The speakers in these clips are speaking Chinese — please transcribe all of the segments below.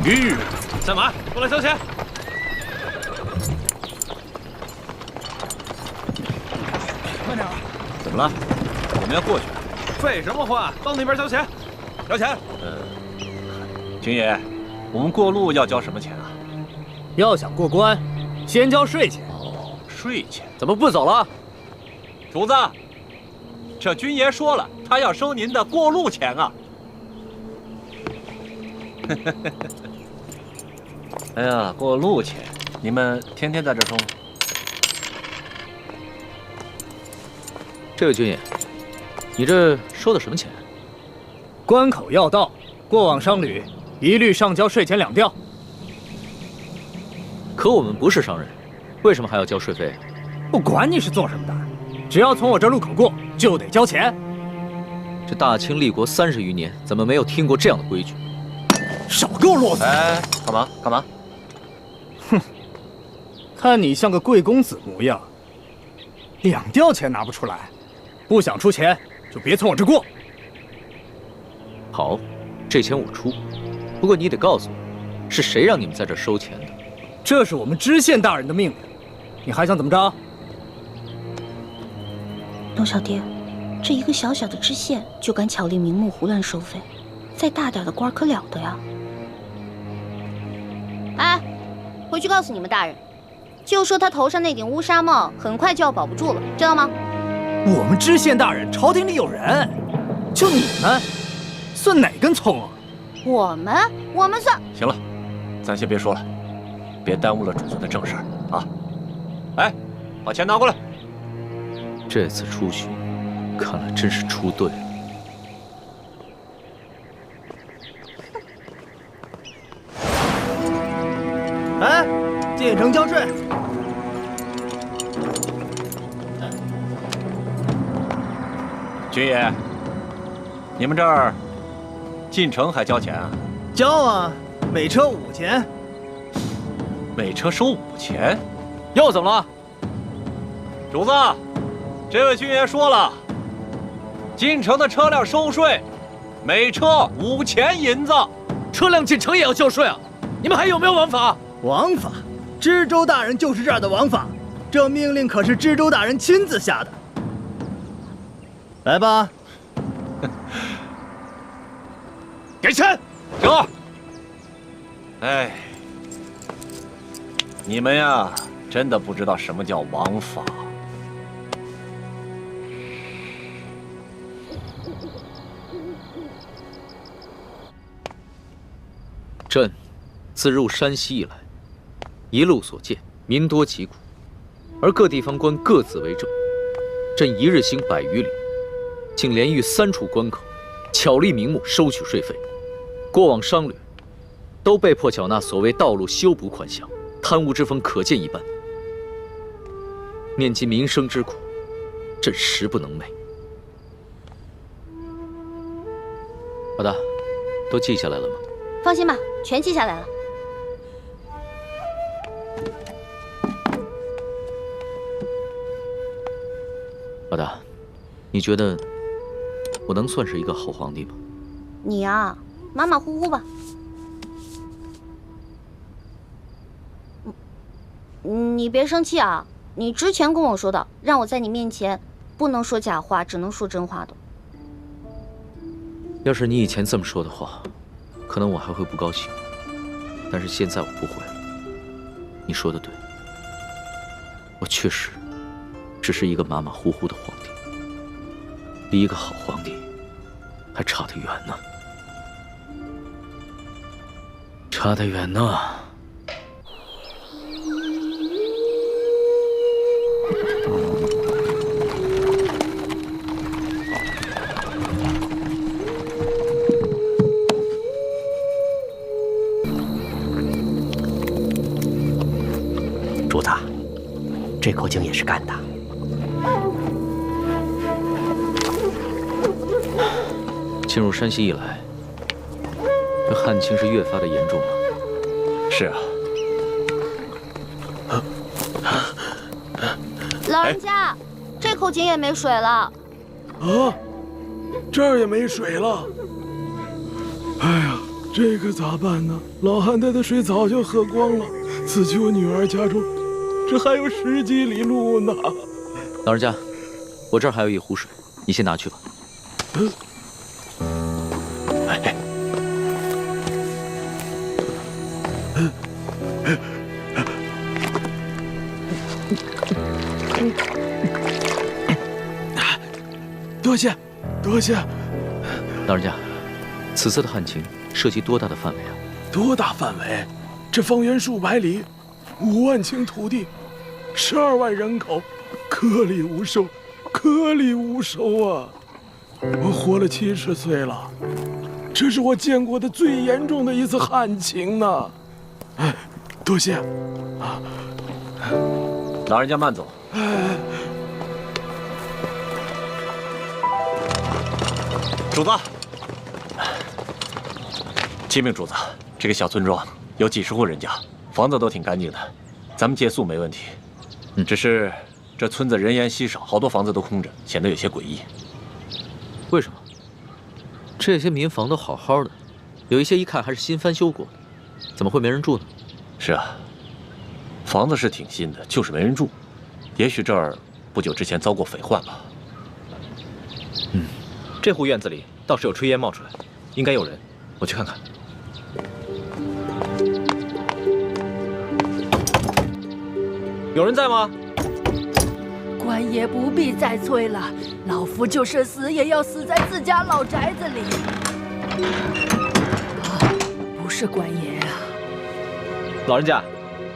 停！在马，过来交钱。慢点。怎么了？我们要过去。废什么话？到那边交钱。交钱。军爷，我们过路要交什么钱啊？要想过关，先交税钱。哦，税钱。怎么不走了？主子，这军爷说了，他要收您的过路钱啊。哎呀，过路钱，你们天天在这收吗？这位军爷，你这收的什么钱？关口要道，过往商旅一律上交税钱2吊。可我们不是商人，为什么还要交税费？不管你是做什么的，只要从我这路口过，就得交钱。这大清立国30余年，怎么没有听过这样的规矩？少给我啰嗦！哎，干嘛？干嘛？哼，看你像个贵公子模样，2吊钱拿不出来，不想出钱就别从我这过。好，这钱我出，不过你得告诉我，是谁让你们在这收钱的？这是我们知县大人的命令，你还想怎么着？龙小爹，这一个小小的知县就敢巧立名目胡乱收费，再大点的官可了得呀！哎，回去告诉你们大人，就说他头上那顶乌纱帽很快就要保不住了，知道吗？我们知县大人朝廷里有人，就你们，算哪根葱啊？我们算……行了，咱先别说了，别耽误了主子的正事儿啊！哎，把钱拿过来。这次出巡，看来真是出对了。哎，进城交税。军爷，你们这儿进城还交钱啊？交啊，每车5钱。每车收5钱？又怎么了？主子，这位军爷说了，进城的车辆收税，每车5钱银子。车辆进城也要交税啊？你们还有没有王法？王法，知州大人就是这儿的王法，这命令可是知州大人亲自下的。来吧，给钱，行。哎，你们呀，真的不知道什么叫王法。朕自入山西以来，一路所见，民多疾苦，而各地方官各自为政。朕一日行100余里，竟连遇3处关口，巧立名目收取税费。过往商旅都被迫缴纳所谓道路修补款项，贪污之风可见一斑。念及民生之苦，朕实不能寐。老大，都记下来了吗？放心吧，全记下来了。老大，你觉得我能算是一个好皇帝吗？你呀，马马虎虎吧。你别生气啊！你之前跟我说的，让我在你面前不能说假话，只能说真话的。要是你以前这么说的话，可能我还会不高兴。但是现在我不会了。你说的对，我确实只是一个马马虎虎的皇帝，离一个好皇帝还差得远呢，差得远呢。主子，这口井也是干的。进入山西以来，这旱情是越发的严重了。是啊。老人家，这口井也没水了。啊，这儿也没水了。哎呀，这可咋办呢？老汉家的水早就喝光了，此去我女儿家中，这还有10几里路呢。老人家，我这儿还有一壶水，你先拿去吧。多谢，多谢。老人家，此次的旱情涉及多大的范围啊？多大范围？这方圆数百里，5万顷土地，12万人口，颗粒无收，颗粒无收啊！我活了70岁了，这是我见过的最严重的一次旱情呢。哎，多谢啊！老人家慢走。主子，启禀主子，这个小村庄有几十户人家，房子都挺干净的，咱们借宿没问题。只是这村子人烟稀少，好多房子都空着，显得有些诡异。为什么？这些民房都好好的，有一些一看还是新翻修过的，怎么会没人住呢？是啊，房子是挺新的，就是没人住。也许这儿不久之前遭过匪患吧。这户院子里倒是有炊烟冒出来，应该有人，我去看看。有人在吗？官爷不必再催了，老夫就是死也要死在自家老宅子里。不是官爷啊！老人家，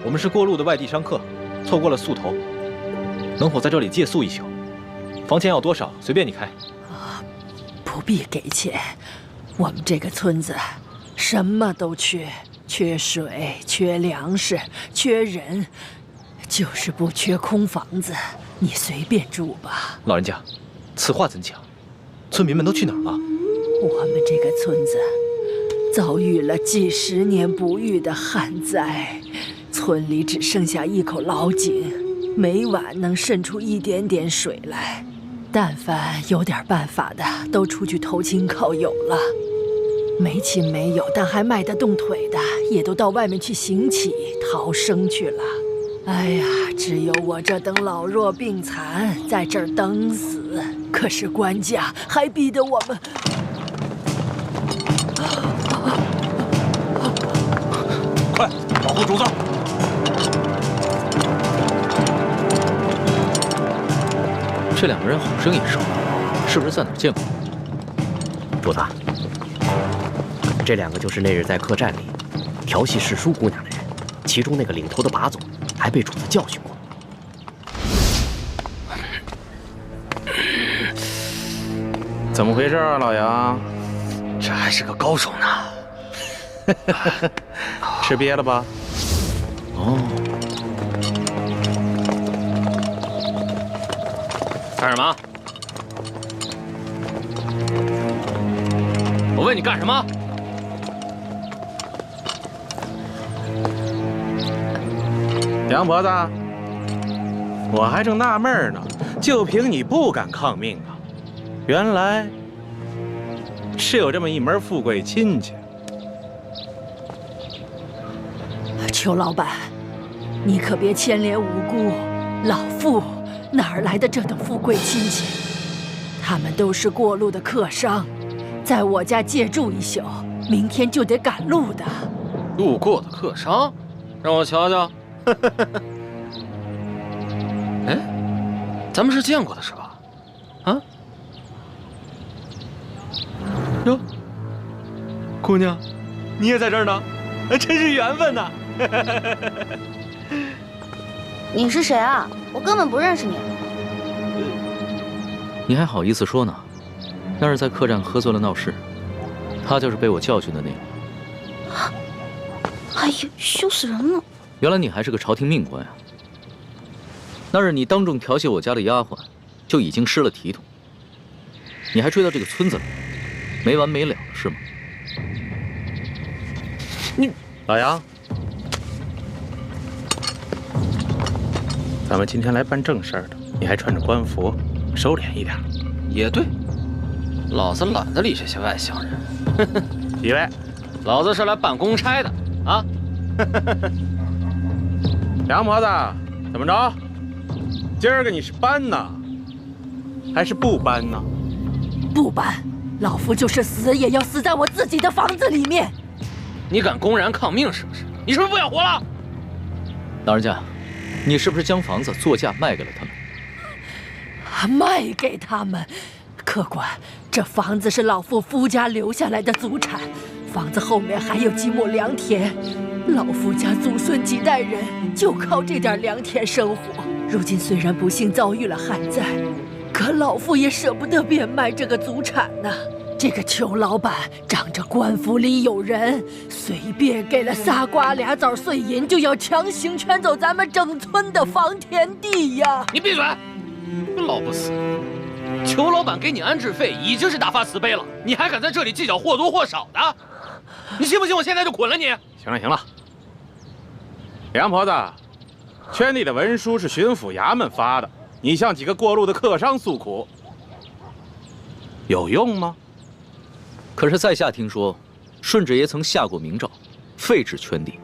我们是过路的外地商客，错过了宿头，能否在这里借宿一宿？房钱要多少，随便你开。不必给钱，我们这个村子什么都缺，缺水，缺粮食，缺人，就是不缺空房子。你随便住吧。老人家，此话怎讲？村民们都去哪儿了？我们这个村子遭遇了几10年不遇的旱灾，村里只剩下一口老井，每晚能渗出一点点水来。但凡有点办法的，都出去投亲靠友了；没亲没友但还迈得动腿的，也都到外面去行乞逃生去了。哎呀，只有我这等老弱病残在这儿等死。可是官家还逼得我们……快，保护主子！这2个人好生眼熟，是不是在哪儿见过？主子，这2个就是那日在客栈里调戏世淑姑娘的人，其中那个领头的把总还被主子教训过。怎么回事啊，老杨？这还是个高手呢。吃瘪了吧？哦，干什么？我问你干什么？杨婆子，我还正纳闷呢，就凭你不敢抗命啊？原来是有这么一门富贵亲戚。裘老板，你可别牵连无辜，老妇哪儿来的这等富贵亲戚？他们都是过路的客商，在我家借住一宿，明天就得赶路的。路过的客商，让我瞧瞧。哎，咱们是见过的是吧？啊？哟，姑娘，你也在这儿呢，真是缘分呐！你是谁啊？我根本不认识你。你还好意思说呢？那是在客栈喝醉了闹事，他就是被我教训的那个。哎呀，羞死人了！原来你还是个朝廷命官呀！那日你当众调戏我家的丫鬟，就已经失了体统。你还追到这个村子来，没完没了是吗？你老杨，咱们今天来办正事儿的，你还穿着官服，收敛一点。也对，老子懒得理这些外乡人。几位，老子是来办公差的啊！杨婆子，怎么着？今儿个你是搬呢，还是不搬呢？不搬，老夫就是死也要死在我自己的房子里面。你敢公然抗命是不是？你是不是不想活了？老人家，你是不是将房子作价卖给了他们？卖给他们？客官，这房子是老夫夫家留下来的祖产，房子后面还有几亩良田，老夫家祖孙几代人就靠这点良田生活。如今虽然不幸遭遇了旱灾，可老夫也舍不得变卖这个祖产呢。这个裘老板仗着官府里有人，随便给了仨瓜俩枣碎银，就要强行圈走咱们整村的房田地呀！你闭嘴！老不死！裘老板给你安置费已经是大发慈悲了，你还敢在这里计较或多或少的？你信不信我现在就捆了你？行了行了，杨婆子，圈地的文书是巡抚衙门发的，你向几个过路的客商诉苦，有用吗？可是在下听说，顺治爷曾下过明诏，废止圈地。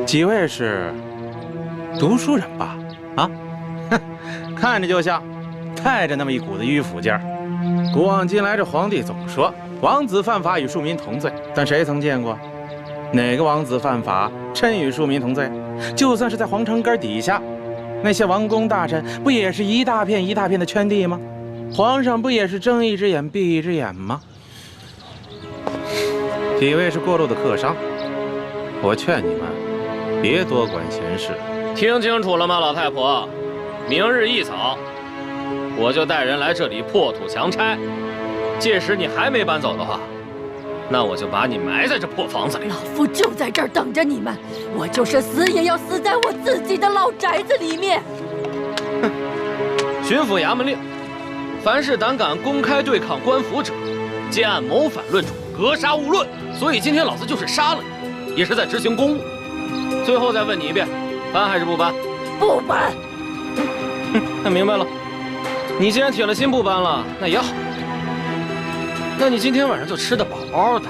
几位是读书人吧？啊，哼，看着就像，带着那么一股子迂腐劲儿。古往今来，这皇帝总说王子犯法与庶民同罪，但谁曾见过哪个王子犯法真与庶民同罪？就算是在皇城根底下，那些王公大臣不也是一大片一大片的圈地吗？皇上不也是睁一只眼闭一只眼吗？几位是过路的客商，我劝你们别多管闲事。听清楚了吗，老太婆？明日一早，我就带人来这里破土强拆。届时你还没搬走的话，那我就把你埋在这破房子里。老夫就在这儿等着你们，我就是死也要死在我自己的老宅子里面。哼！巡抚衙门令，凡是胆敢公开对抗官府者，皆按谋反论处，格杀勿论。所以今天老子就是杀了你，也是在执行公务。最后再问你一遍，搬还是不搬？不搬。那明白了。你既然铁了心不搬了，那也好。那你今天晚上就吃得饱饱的，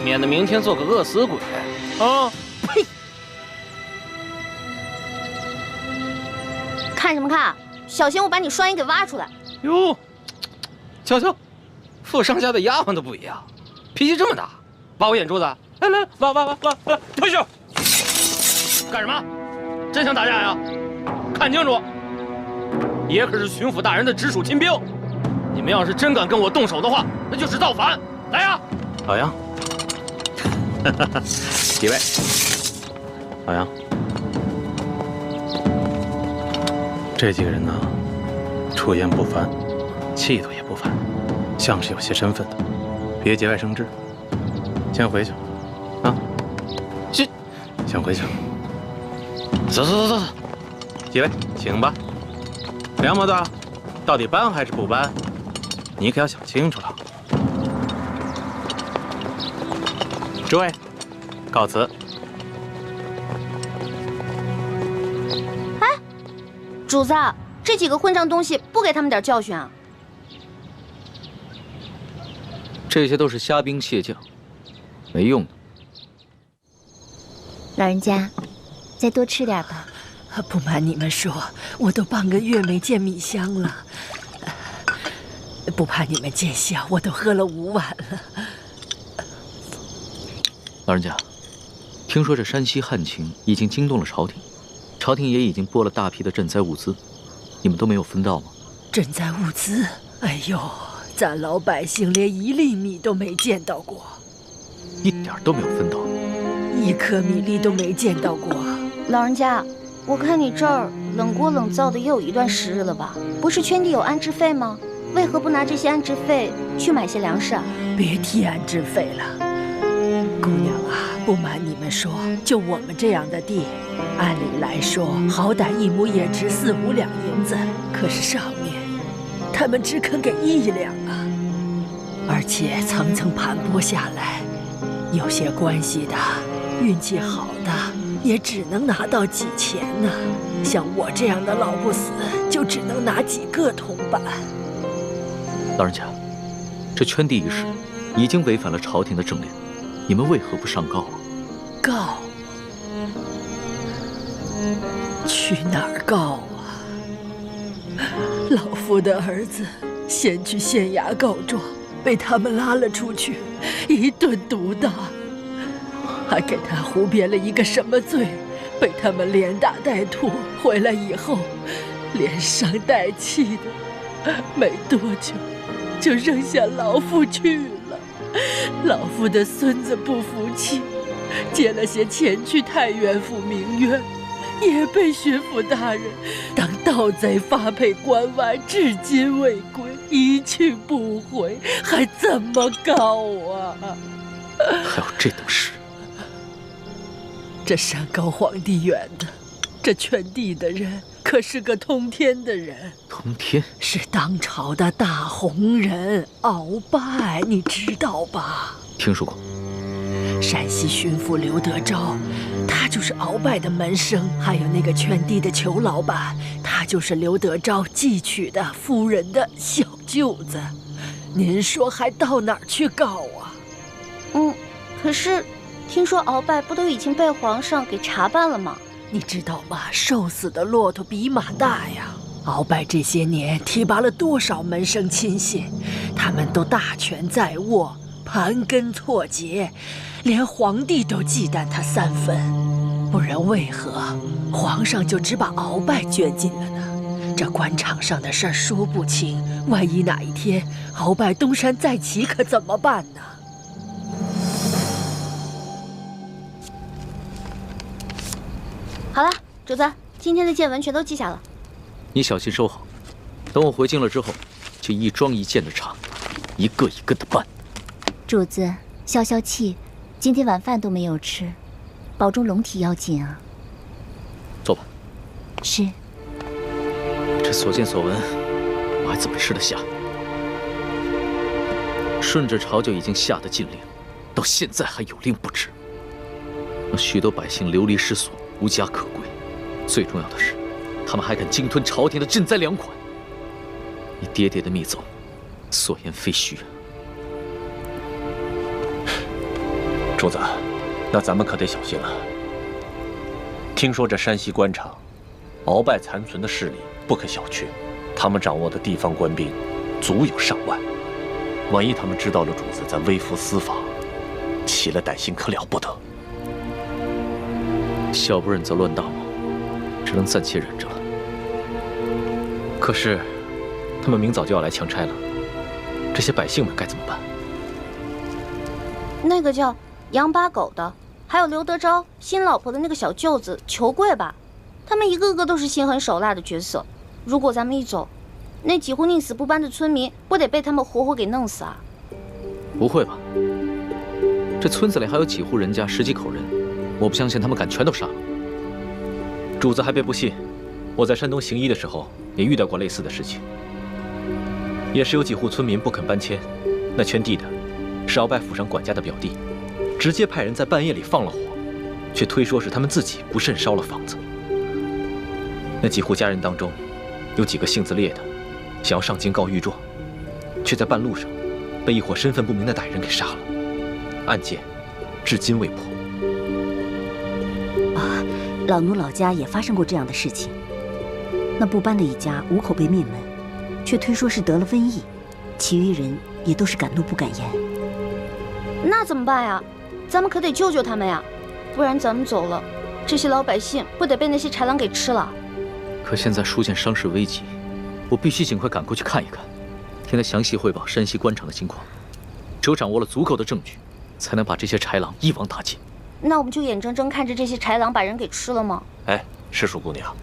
免得明天做个饿死鬼啊！呸！看什么看？小心我把你双眼给挖出来！哟，瞧瞧，富商家的丫鬟都不一样，脾气这么大，挖我眼珠子？来来，挖，退下！干什么？真想打架呀？看清楚，爷可是巡抚大人的直属亲兵，你们要是真敢跟我动手的话，那就是造反！来呀！老杨，几位，老杨，这几个人呢，出言不凡，气度也不凡，像是有些身份的，别节外生枝。先回去，啊，先回去。走，几位，请吧。梁婆子，到底搬还是不搬？你可要想清楚了。诸位，告辞。哎，主子，这几个混账东西不给他们点教训啊？这些都是虾兵蟹将，没用的。老人家，再多吃点吧。不瞒你们说，我都半个月没见米香了。不怕你们见笑，我都喝了5碗了。老人家，听说这山西旱情已经惊动了朝廷，朝廷也已经拨了大批的赈灾物资，你们都没有分到吗？赈灾物资？哎呦，咱老百姓连1粒米都没见到过，一点都没有分到，1颗米粒都没见到过。老人家，我看你这儿冷锅冷灶的也有一段时日了吧？不是圈地有安置费吗？为何不拿这些安置费去买些粮食啊？别提安置费了，姑娘啊，不瞒你们说，就我们这样的地，按理来说，好歹1亩也值4、5两银子，可是上面他们只肯给1两啊，而且层层盘剥下来，有些关系的、运气好的，也只能拿到几钱呢。像我这样的老不死，就只能拿几个铜板。老人家，这圈地一事已经违反了朝廷的政令，你们为何不上告啊？告？去哪儿告啊？老夫的儿子先去县衙告状，被他们拉了出去，一顿毒打，还给他胡编了一个什么罪，被他们连打带拖，回来以后连伤带气的，没多久就扔下老夫去了。老夫的孙子不服气，借了些钱去太原府鸣冤，也被巡抚大人当盗贼发配关外，至今未归，一去不回，还怎么告啊？还有这等事？这山高皇帝远的，这圈地的人可是个通天的人。通天是当朝的大红人鳌拜，你知道吧？听说过。山西巡抚刘德昭，他就是鳌拜的门生，还有那个圈地的裘老板，他就是刘德昭寄娶的夫人的小舅子。您说还到哪儿去告啊？可是听说鳌拜不都已经被皇上给查办了吗？你知道吗？瘦死的骆驼比马大呀！鳌拜这些年提拔了多少门生亲信，他们都大权在握，盘根错节，连皇帝都忌惮他3分。不然为何皇上就只把鳌拜卷进了呢？这官场上的事儿说不清，万一哪一天鳌拜东山再起，可怎么办呢？好了，主子，今天的见闻全都记下了。你小心收好，等我回京了之后，就一桩一件的查，一个一个的办。主子，消消气，今天晚饭都没有吃，保重龙体要紧啊。坐吧。是。这所见所闻，我还怎么吃得下？顺着朝就已经下的禁令，到现在还有令不止，让许多百姓流离失所，无家可归。最重要的是，他们还敢鲸吞朝廷的赈灾粮款。你爹爹的密奏，所言非虚啊。主子，那咱们可得小心了。听说这山西官场，鳌拜残存的势力不可小觑，他们掌握的地方官兵足有上万。万一他们知道了主子在微服私访，起了歹心，可了不得。小不忍则乱大谋，只能暂且忍着了。可是，他们明早就要来强拆了，这些百姓们该怎么办？那个叫杨八狗的，还有刘德昭新老婆的那个小舅子裘贵吧，他们一个个都是心狠手辣的角色。如果咱们一走，那几户宁死不搬的村民不得被他们活活给弄死啊？不会吧？这村子里还有几户人家10几口人，我不相信他们敢全都杀了。主子还别不信，我在山东行医的时候也遇到过类似的事情，也是有几户村民不肯搬迁，那圈地的是鳌拜府上管家的表弟，直接派人在半夜里放了火，却推说是他们自己不慎烧了房子。那几户家人当中，有几个性子烈的，想要上京告御状，却在半路上被一伙身份不明的歹人给杀了，案件至今未破。啊，老奴老家也发生过这样的事情。那不搬的一家5口被灭门，却推说是得了瘟疫，其余人也都是敢怒不敢言。那怎么办呀？咱们可得救救他们呀，不然咱们走了，这些老百姓不得被那些豺狼给吃了？可现在出现伤势危急，我必须尽快赶过去看一看，听他详细汇报山西官场的情况。只有掌握了足够的证据，才能把这些豺狼一网打尽。那我们就眼睁睁看着这些豺狼把人给吃了吗？哎，石树姑娘，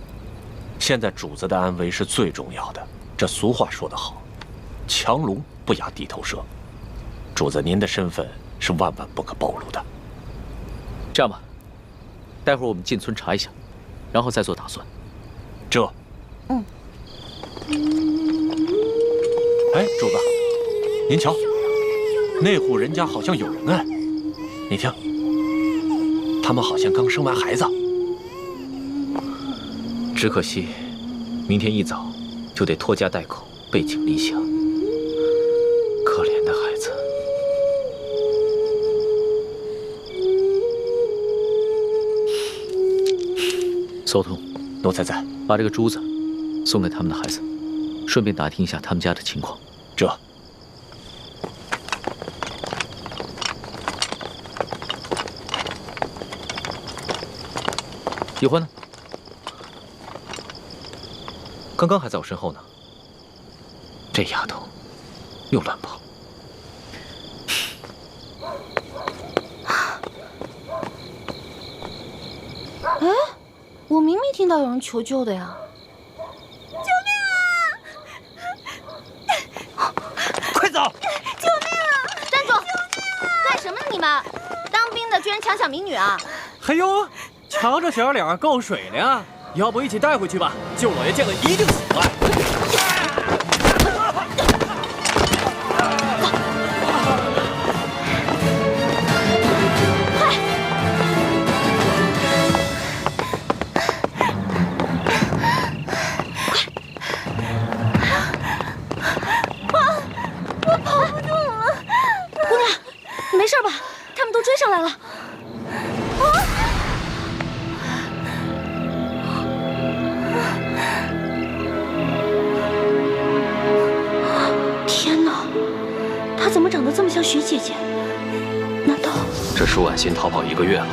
现在主子的安危是最重要的。这俗话说得好，强龙不压地头蛇。主子您的身份是万万不可暴露的。这样吧，待会儿我们进村查一下，然后再做打算。哎，主子，您瞧，那户人家好像有人哎，你听，他们好像刚生完孩子。只可惜，明天一早就得拖家带口背井离乡。可怜的孩子。邹通，奴才在。把这个珠子送给他们的孩子，顺便打听一下他们家的情况。这。喜欢呢？刚刚还在我身后呢。这丫头又乱跑。哎，我明明听到有人求救的呀！救命啊！快走！救命啊！站住！干什么呢你们？当兵的居然强抢民女啊！嘿呦，瞧这小脸够水的呀！要不一起带回去吧？就我爷见了一定喜欢。上来了！天哪，她怎么长得这么像徐姐姐？难道这舒婉欣逃跑1个月了，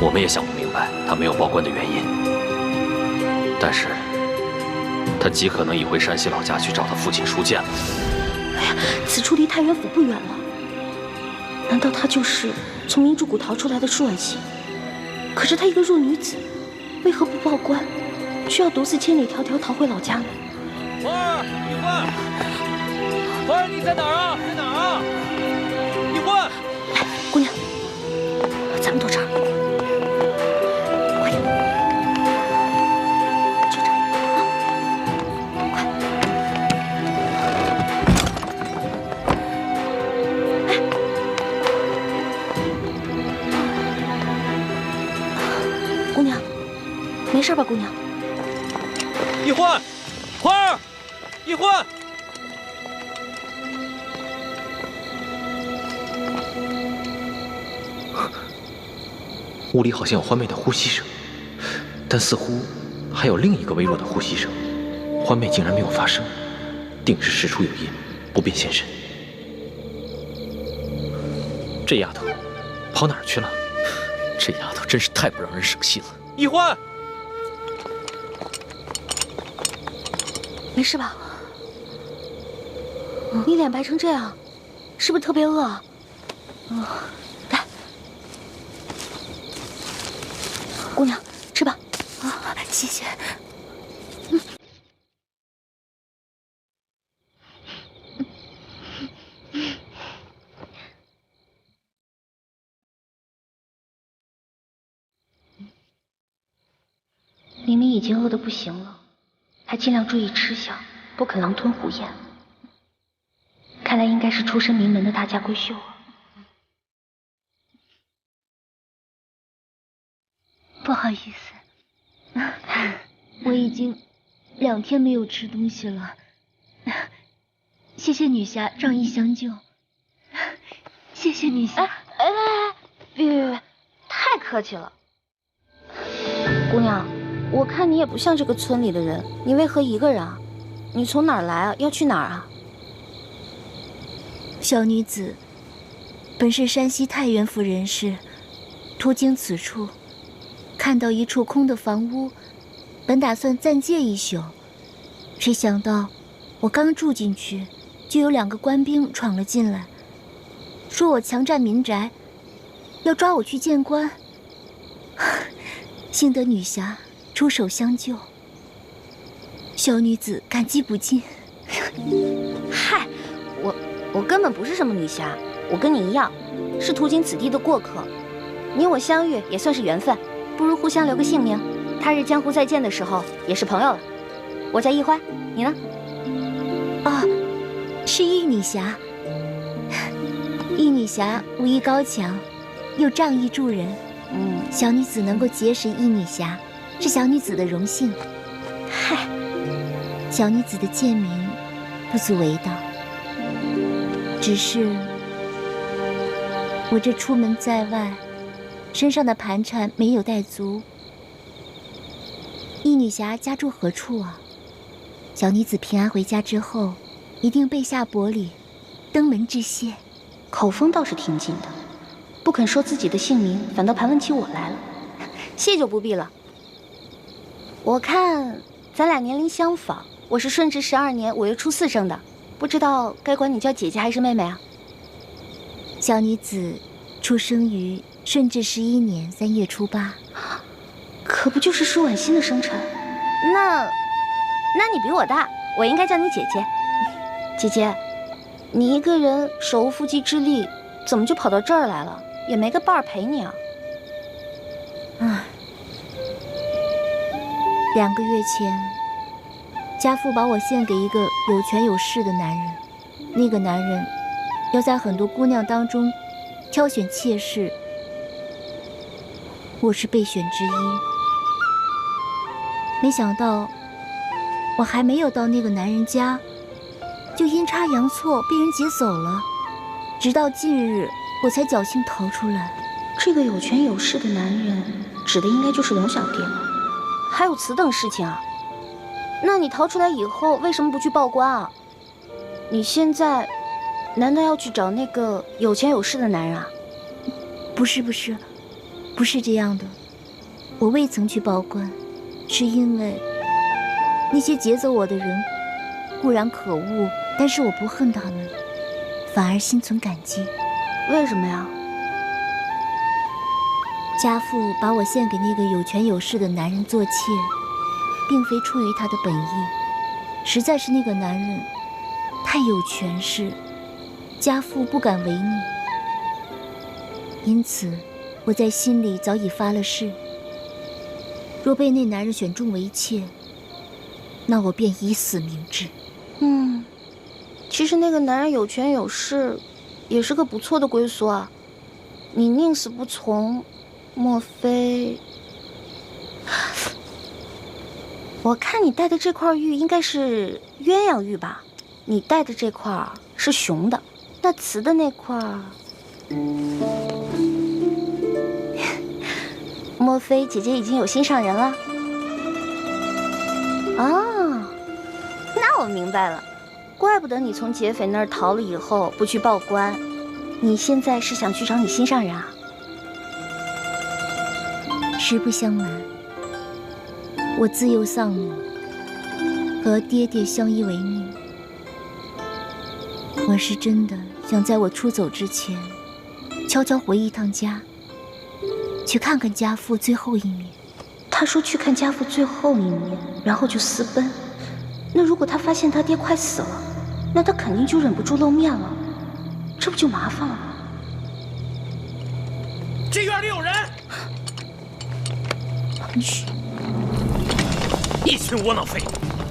我们也想不明白她没有报官的原因。但是，她极可能已回山西老家去找她父亲舒剑了。哎呀，此处离太原府不远了。难道她就是从明珠谷逃出来的舒婉欣？可是她一个弱女子，为何不报官，却要独自千里迢迢逃回老家呢？花儿，一焕，花儿，你在哪儿啊？在哪儿啊？一焕，来，姑娘，咱们躲这儿，快点，就这儿啊，快！哎，姑娘，没事吧，姑娘？一焕，花儿，一焕。屋里好像有欢妹的呼吸声，但似乎还有另一个微弱的呼吸声。欢妹竟然没有发声，定是事出有因，不便现身。这丫头跑哪儿去了？这丫头真是太不让人省心了。一焕，没事吧？你脸白成这样，是不是特别饿啊？来，姑娘，吃吧。啊，谢谢。明明已经饿得不行了，还尽量注意吃相，不肯狼吞虎咽。看来应该是出身名门的大家闺秀啊。不好意思，我已经2天没有吃东西了。谢谢女侠仗义相救，谢谢女侠。别，太客气了。姑娘，我看你也不像这个村里的人，你为何一个人啊？你从哪儿来啊？要去哪儿啊？小女子本是山西太原府人士，途经此处，看到一处空的房屋，本打算暂借1宿，谁想到我刚住进去，就有2个官兵闯了进来，说我强占民宅，要抓我去见官。幸得女侠出手相救，小女子感激不尽。嗨，我根本不是什么女侠，我跟你一样，是途经此地的过客。你我相遇也算是缘分，不如互相留个姓名，他日江湖再见的时候也是朋友了。我叫易欢，你呢？是易女侠。易女侠武艺高强，又仗义助人。小女子能够结识易女侠，是小女子的荣幸。嗨，小女子的贱名不足为道，只是我这出门在外，身上的盘缠没有带足，易女侠家住何处啊？小女子平安回家之后，一定备下薄礼，登门致谢。口风倒是挺紧的，不肯说自己的姓名，反倒盘问起我来了。谢就不必了。我看咱俩年龄相仿，我是顺治12年5月初4生的，不知道该管你叫姐姐还是妹妹啊？小女子出生于顺治11年3月初8，可不就是舒婉欣的生辰？那你比我大，我应该叫你姐姐。姐姐，你一个人手无缚鸡之力，怎么就跑到这儿来了？也没个伴儿陪你啊？唉，2个月前，家父把我献给一个有权有势的男人，那个男人要在很多姑娘当中挑选妾室，我是备选之一。没想到我还没有到那个男人家，就阴差阳错被人劫走了。直到近日，我才侥幸逃出来。这个有权有势的男人，指的应该就是龙小弟了。还有此等事情啊？那你逃出来以后，为什么不去报官啊？你现在难道要去找那个有钱有势的男人啊？不是这样的。我未曾去报官，是因为那些劫走我的人固然可恶，但是我不恨他们，反而心存感激。为什么呀？家父把我献给那个有权有势的男人做妾，并非出于他的本意，实在是那个男人太有权势，家父不敢违逆。因此，我在心里早已发了誓，若被那男人选中为妾，那我便以死明志。其实那个男人有权有势，也是个不错的归宿啊。你宁死不从，莫非？我看你戴的这块玉应该是鸳鸯玉吧？你戴的这块是雄的，那雌的那块，莫非姐姐已经有心上人了？啊，那我明白了。怪不得你从劫匪那儿逃了以后不去报官，你现在是想去找你心上人啊？实不相瞒，我自幼丧母，和爹爹相依为命。我是真的想在我出走之前，悄悄回一趟家，去看看家父最后一面。他说去看家父最后一面，然后就私奔。那如果他发现他爹快死了，那他肯定就忍不住露面了，这不就麻烦了吗？这院里有人！嘘，一群窝囊废，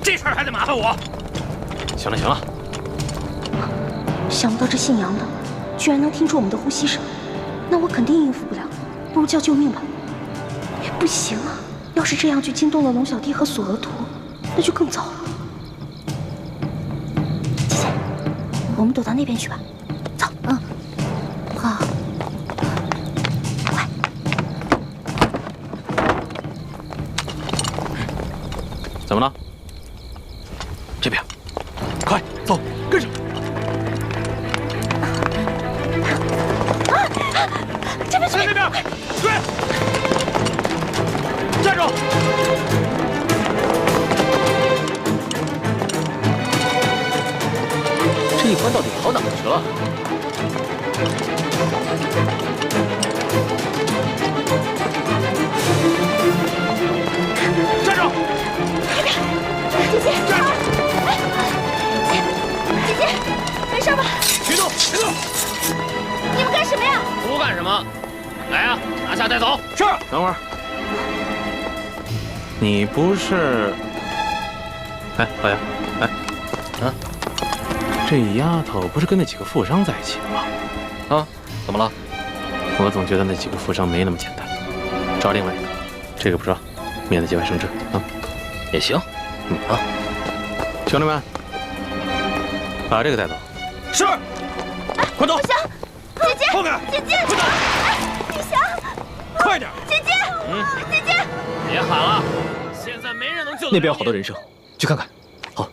这事儿还得麻烦我。行了行了，想不到这姓杨的居然能听出我们的呼吸声，那我肯定应付不了，不如叫救命吧。不行啊，要是这样就惊动了龙小弟和索额图，那就更糟了。姐姐，我们躲到那边去吧。走。好。快。怎么了？这边，快走，跟上。这边，在那边，追！站住！这一关到底跑哪儿去了？站住！姐姐，姐姐，没事吧？别动，别动！你们干什么呀？不干什么，来啊，拿下带走。是。等会儿，你不是？哎，老杨，哎，这丫头不是跟那几个富商在一起的吗？啊，怎么了？我总觉得那几个富商没那么简单。找另外一个，这个不说，免得节外生枝啊。也行。兄弟们，把这个带走。是。快走！不行，姐姐，后面，姐姐，快走！雨翔，快点！姐姐，姐姐，别喊了，现在没那边有好多人声，去看看。好，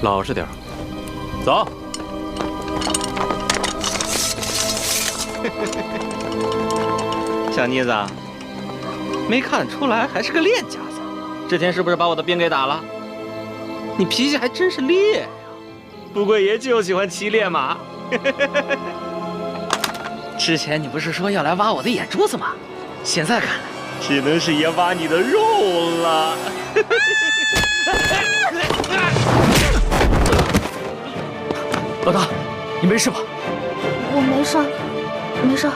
老实点，走。小妮子，没看出来还是个练家子。之前是不是把我的兵给打了？你脾气还真是烈呀！不过爷就喜欢骑烈马。之前你不是说要来挖我的眼珠子吗？现在看来，只能是爷挖你的肉了。老大，你没事吧？我没事，没事。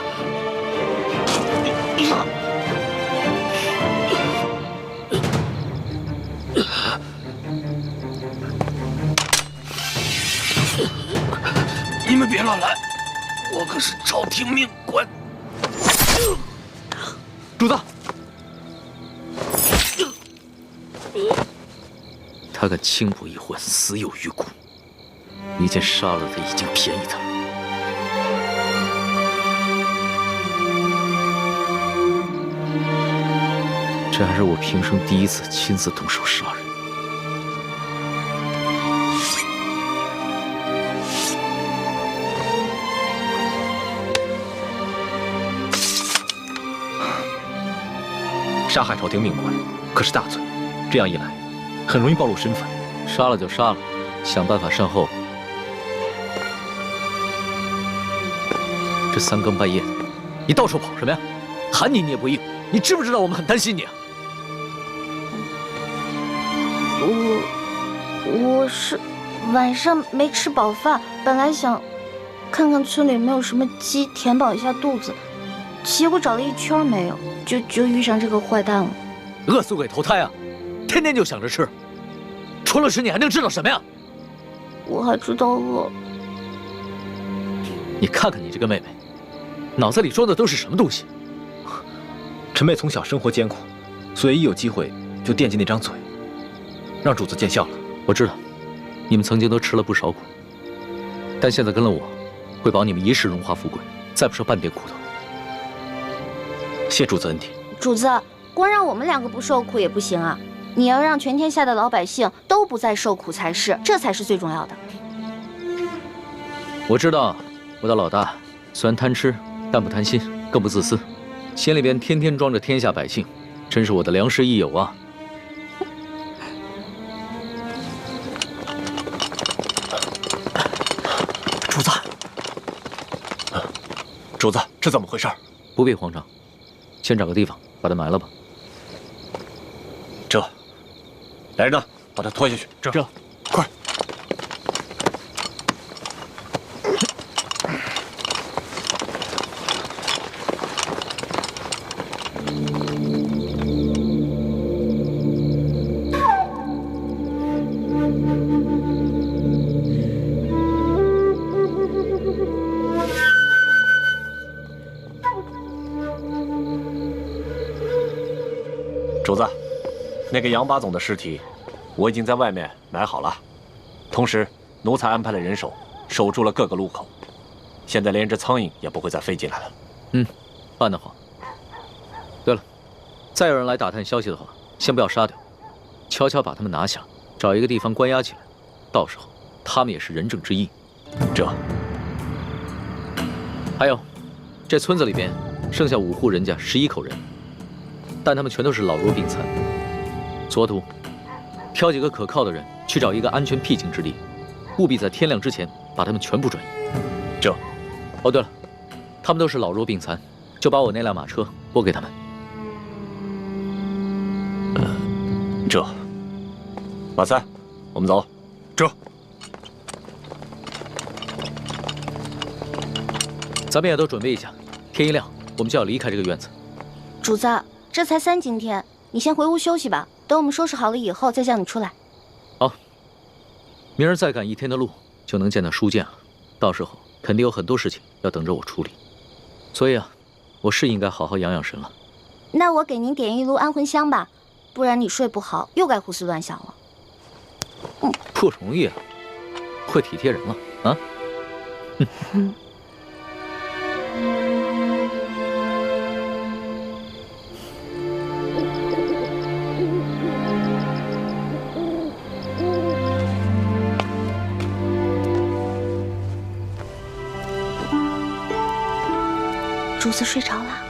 你们别乱来，我可是朝廷命官。主子，他敢轻薄一环，死有余辜。你见杀了他已经便宜他了。这还是我平生第一次亲自动手杀人。杀害朝廷命官可是大罪，这样一来，很容易暴露身份。杀了就杀了，想办法善后。这三更半夜的，你到处跑什么呀？喊你也不应，你知不知道我们很担心你啊？我是晚上没吃饱饭，本来想看看村里有没有什么鸡填饱一下肚子，结果找了一圈没有，就遇上这个坏蛋了。饿死鬼投胎啊！天天就想着吃，除了吃你还能知道什么呀？我还知道饿。你看看你这个妹妹，脑子里装的都是什么东西？陈妹从小生活艰苦，所以一有机会就惦记那张嘴，让主子见笑了。我知道，你们曾经都吃了不少苦，但现在跟了我，会保你们一世荣华富贵，再不受半点苦头。谢主子恩典。主子，光让我们两个不受苦也不行啊，你要让全天下的老百姓都不再受苦才是，这才是最重要的。我知道，我的老大虽然贪吃，但不贪心，更不自私，心里边天天装着天下百姓，真是我的良师益友啊！主子，主子，这怎么回事？不必慌张，先找个地方把他埋了吧。这，来人呐，把他拖下去。这，快！主子，那个杨八总的尸体，我已经在外面埋好了，同时奴才安排了人手守住了各个路口，现在连只苍蝇也不会再飞进来了。办得好。对了，再有人来打探消息的话，先不要杀掉，悄悄把他们拿下，找一个地方关押起来，到时候他们也是人证之一。这，还有，这村子里边剩下5户人家11口人。但他们全都是老弱病残。左土，挑几个可靠的人去找一个安全僻静之地，务必在天亮之前把他们全部转移。这，哦对了，他们都是老弱病残，就把我那辆马车拨给他们。这，马三，我们走。这，咱们也都准备一下，天一亮我们就要离开这个院子。主子，这才3更天，你先回屋休息吧。等我们收拾好了以后，再叫你出来。好，明儿再赶1天的路，就能见到书剑了。到时候肯定有很多事情要等着我处理，所以啊，我是应该好好养养神了。那我给您点一炉安魂香吧，不然你睡不好，又该胡思乱想了。不容易啊，会体贴人了啊。主子睡着了。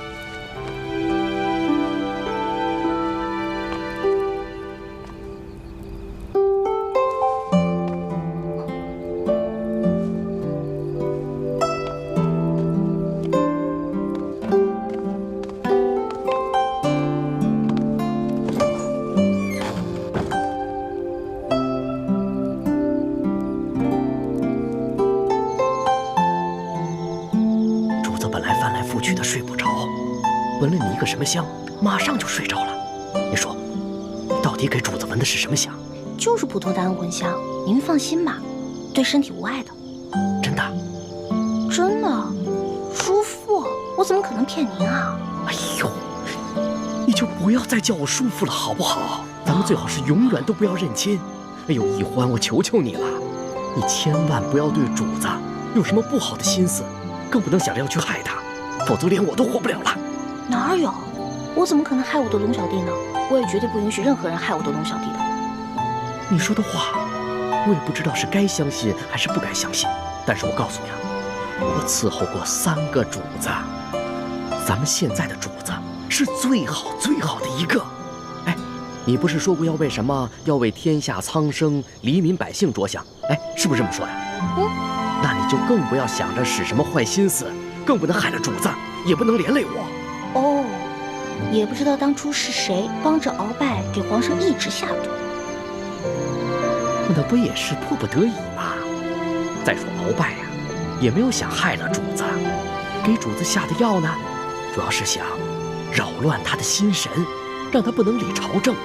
闻了你一个什么香，马上就睡着了。你说，到底给主子闻的是什么香？就是普通的安魂香，您放心吧，对身体无害的。真的？真的，叔父，我怎么可能骗您啊？哎呦，你就不要再叫我叔父了，好不好？咱们最好是永远都不要认亲。哎呦，易欢，我求求你了，你千万不要对主子有什么不好的心思，更不能想着要去害他，否则连我都活不了了。哪有？我怎么可能害我的龙小弟呢？我也绝对不允许任何人害我的龙小弟的。你说的话，我也不知道是该相信还是不该相信。但是我告诉你啊，我伺候过3个主子，咱们现在的主子是最好最好的一个。哎，你不是说过要为什么？要为天下苍生、黎民百姓着想？哎，是不是这么说的？那你就更不要想着使什么坏心思，更不能害了主子，也不能连累我。哦，也不知道当初是谁帮着鳌拜给皇上一直下毒。那不也是迫不得已吗？再说鳌拜呀，也没有想害了主子，给主子下的药呢，主要是想扰乱他的心神，让他不能理朝政。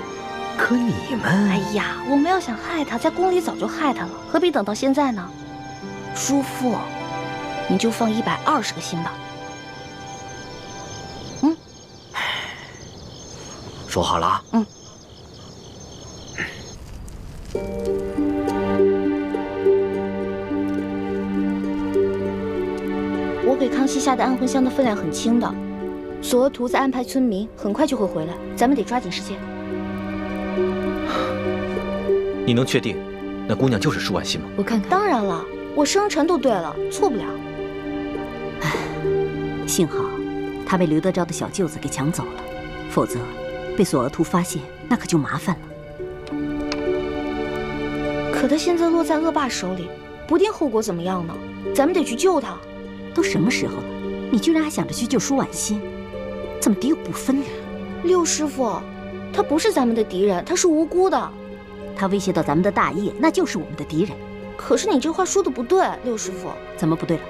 可你们……哎呀，我们要想害他，在宫里早就害他了，何必等到现在呢？叔父，你就放120个心吧。说好了啊。我给康熙下的安魂香的分量很轻的，索额图在安排村民，很快就会回来，咱们得抓紧时间。你能确定那姑娘就是舒婉欣吗？我看看。当然了，我生辰都对了，错不了。幸好她被刘德昭的小舅子给抢走了，否则被索额图发现，那可就麻烦了。可他现在落在恶霸手里，不定后果怎么样呢？咱们得去救他。都什么时候了，你居然还想着去救舒婉欣，怎么敌友不分呢？六师傅，他不是咱们的敌人，他是无辜的。他威胁到咱们的大业，那就是我们的敌人。可是你这话说的不对，六师傅。怎么不对了？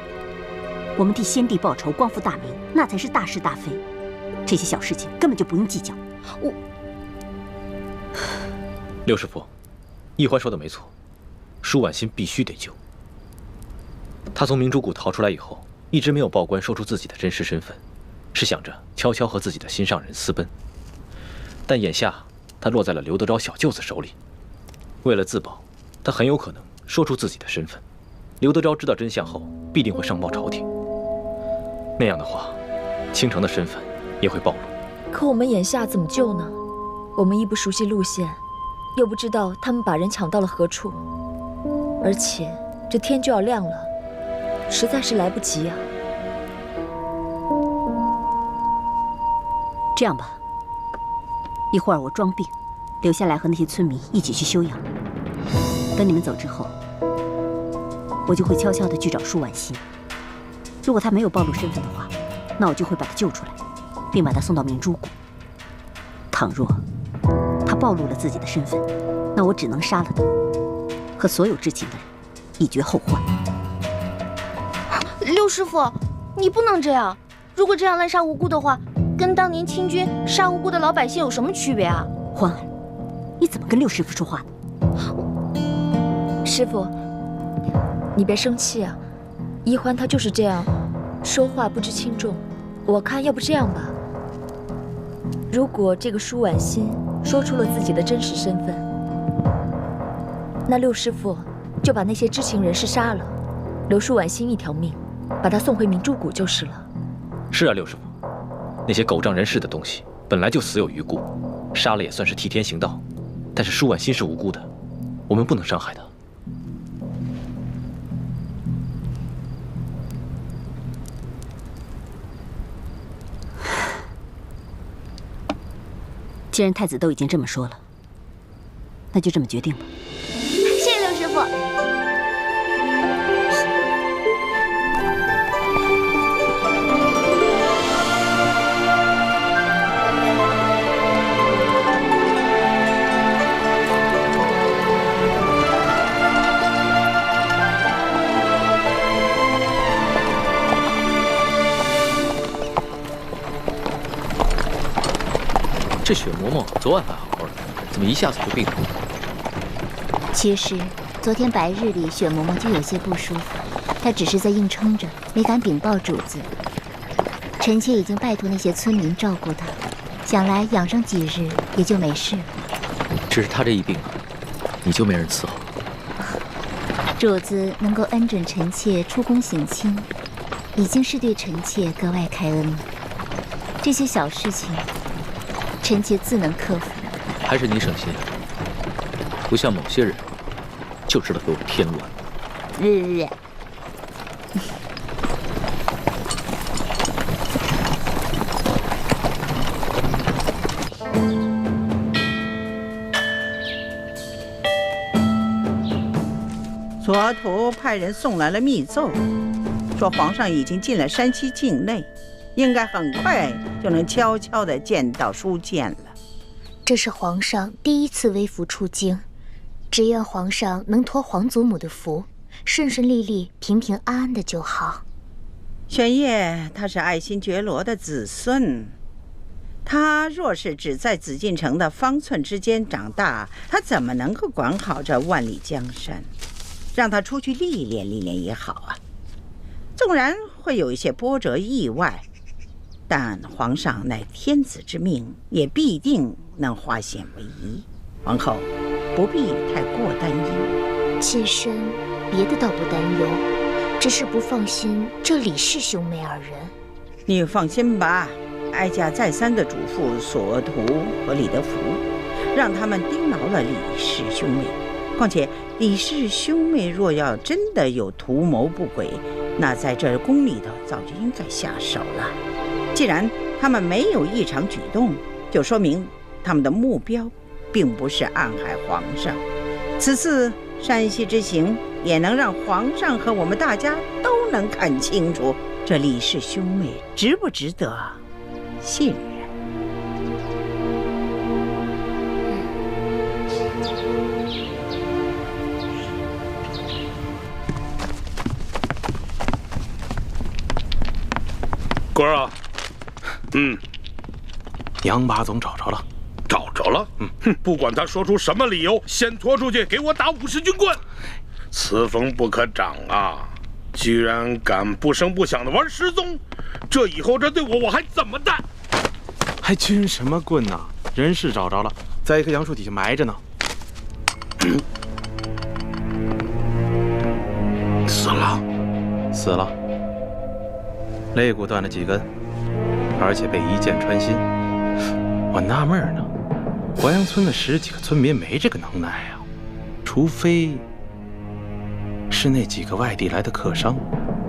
我们替先帝报仇，光复大明，那才是大是大非。这些小事情根本就不用计较。六师傅，易欢说的没错，舒婉欣必须得救。他从明珠谷逃出来以后，一直没有报官说出自己的真实身份，是想着悄悄和自己的心上人私奔。但眼下他落在了刘德昭小舅子手里，为了自保，他很有可能说出自己的身份。刘德昭知道真相后，必定会上报朝廷。那样的话，倾城的身份也会暴露。可我们眼下怎么救呢？我们亦不熟悉路线，又不知道他们把人抢到了何处，而且这天就要亮了，实在是来不及啊。这样吧，一会儿我装病，留下来和那些村民一起去休养。等你们走之后，我就会悄悄地去找舒婉欣。如果她没有暴露身份的话，那我就会把她救出来，并把她送到明珠谷。倘若她暴露了自己的身份，那我只能杀了她，和所有知情的人一绝后患。六师傅，你不能这样。如果这样滥杀无辜的话，跟当年清军杀无辜的老百姓有什么区别啊？欢儿，你怎么跟六师傅说话呢？师傅，你别生气啊。一欢他就是这样，说话不知轻重。我看要不这样吧，如果这个舒婉欣说出了自己的真实身份，那六师傅就把那些知情人士杀了，留舒婉欣一条命，把她送回明珠谷就是了。是啊，六师傅，那些狗仗人势的东西本来就死有余辜，杀了也算是替天行道。但是舒婉欣是无辜的，我们不能伤害她。既然太子都已经这么说了，那就这么决定吧。谢谢刘师傅。这雪嬷嬷昨晚还好好的，怎么一下子就病了？其实昨天白日里，雪嬷嬷就有些不舒服，她只是在硬撑着，没敢禀报主子。臣妾已经拜托那些村民照顾她，想来养上几日也就没事了。只是她这一病啊，你就没人伺候。主子能够恩准臣妾出宫省亲，已经是对臣妾格外开恩了。这些小事情，臣妾自能克服。还是你省心，不像某些人，就知道给我添乱。左徒派人送来了密奏，说皇上已经进了山西境内，应该很快就能悄悄地见到书剑了。这是皇上第一次微服出京，只愿皇上能托皇祖母的福，顺顺利利、平平安安的就好。玄烨他是爱新觉罗的子孙，他若是只在紫禁城的方寸之间长大，他怎么能够管好这万里江山？让他出去历练历练也好啊。纵然会有一些波折意外，但皇上乃天子之命，也必定能化险为夷。皇后不必太过担忧。妾身别的倒不担忧，只是不放心这李氏兄妹二人。你放心吧，哀家再三的嘱咐索图和李德福，让他们盯牢了李氏兄妹。况且李氏兄妹若要真的有图谋不轨，那在这宫里头早就应该下手了。既然他们没有异常举动，就说明他们的目标并不是暗害皇上。此次山西之行也能让皇上和我们大家都能看清楚，这李氏兄妹值不值得信任。官儿啊，杨八总找着了，找着了。不管他说出什么理由，先拖出去给我打50军棍。此风不可长啊！居然敢不声不响的玩失踪，这以后这对我还怎么办？还军什么棍呢？人是找着了，在一棵杨树底下埋着呢。死了，死了。肋骨断了几根，而且被一箭穿心。我纳闷呢，淮阳村的10几个村民没这个能耐啊，除非是那几个外地来的客商，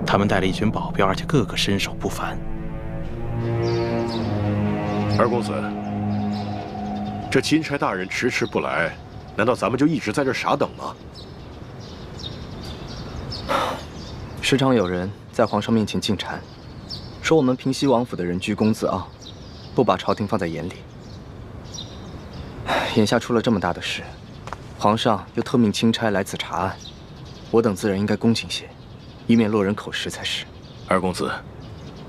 他们带了一群保镖，而且个个身手不凡。二公子，这钦差大人迟迟不来，难道咱们就一直在这傻等吗？时常有人在皇上面前进谗，说我们平西王府的人居功自傲，不把朝廷放在眼里。眼下出了这么大的事，皇上又特命钦差来此查案，我等自然应该恭敬些，以免落人口实才是。二公子，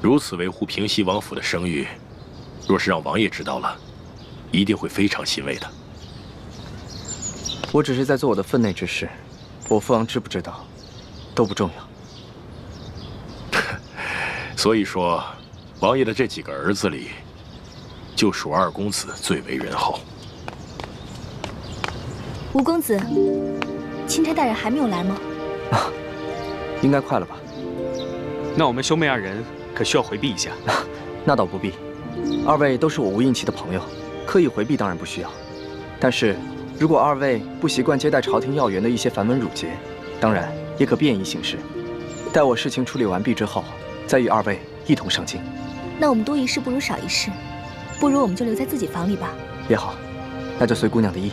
如此维护平西王府的声誉，若是让王爷知道了，一定会非常欣慰的。我只是在做我的分内之事，我父王知不知道，都不重要。所以说，王爷的这几个儿子里，就属二公子最为人后。吴公子，钦差大人还没有来吗？应该快了吧？那我们兄妹二人可需要回避一下。那倒不必，二位都是我无应期的朋友，刻意回避当然不需要。但是，如果二位不习惯接待朝廷要员的一些繁文缛节，当然也可便宜行事。待我事情处理完毕之后，再与二位一同上京。那我们多一事不如少一事，不如我们就留在自己房里吧。也好，那就随姑娘的意。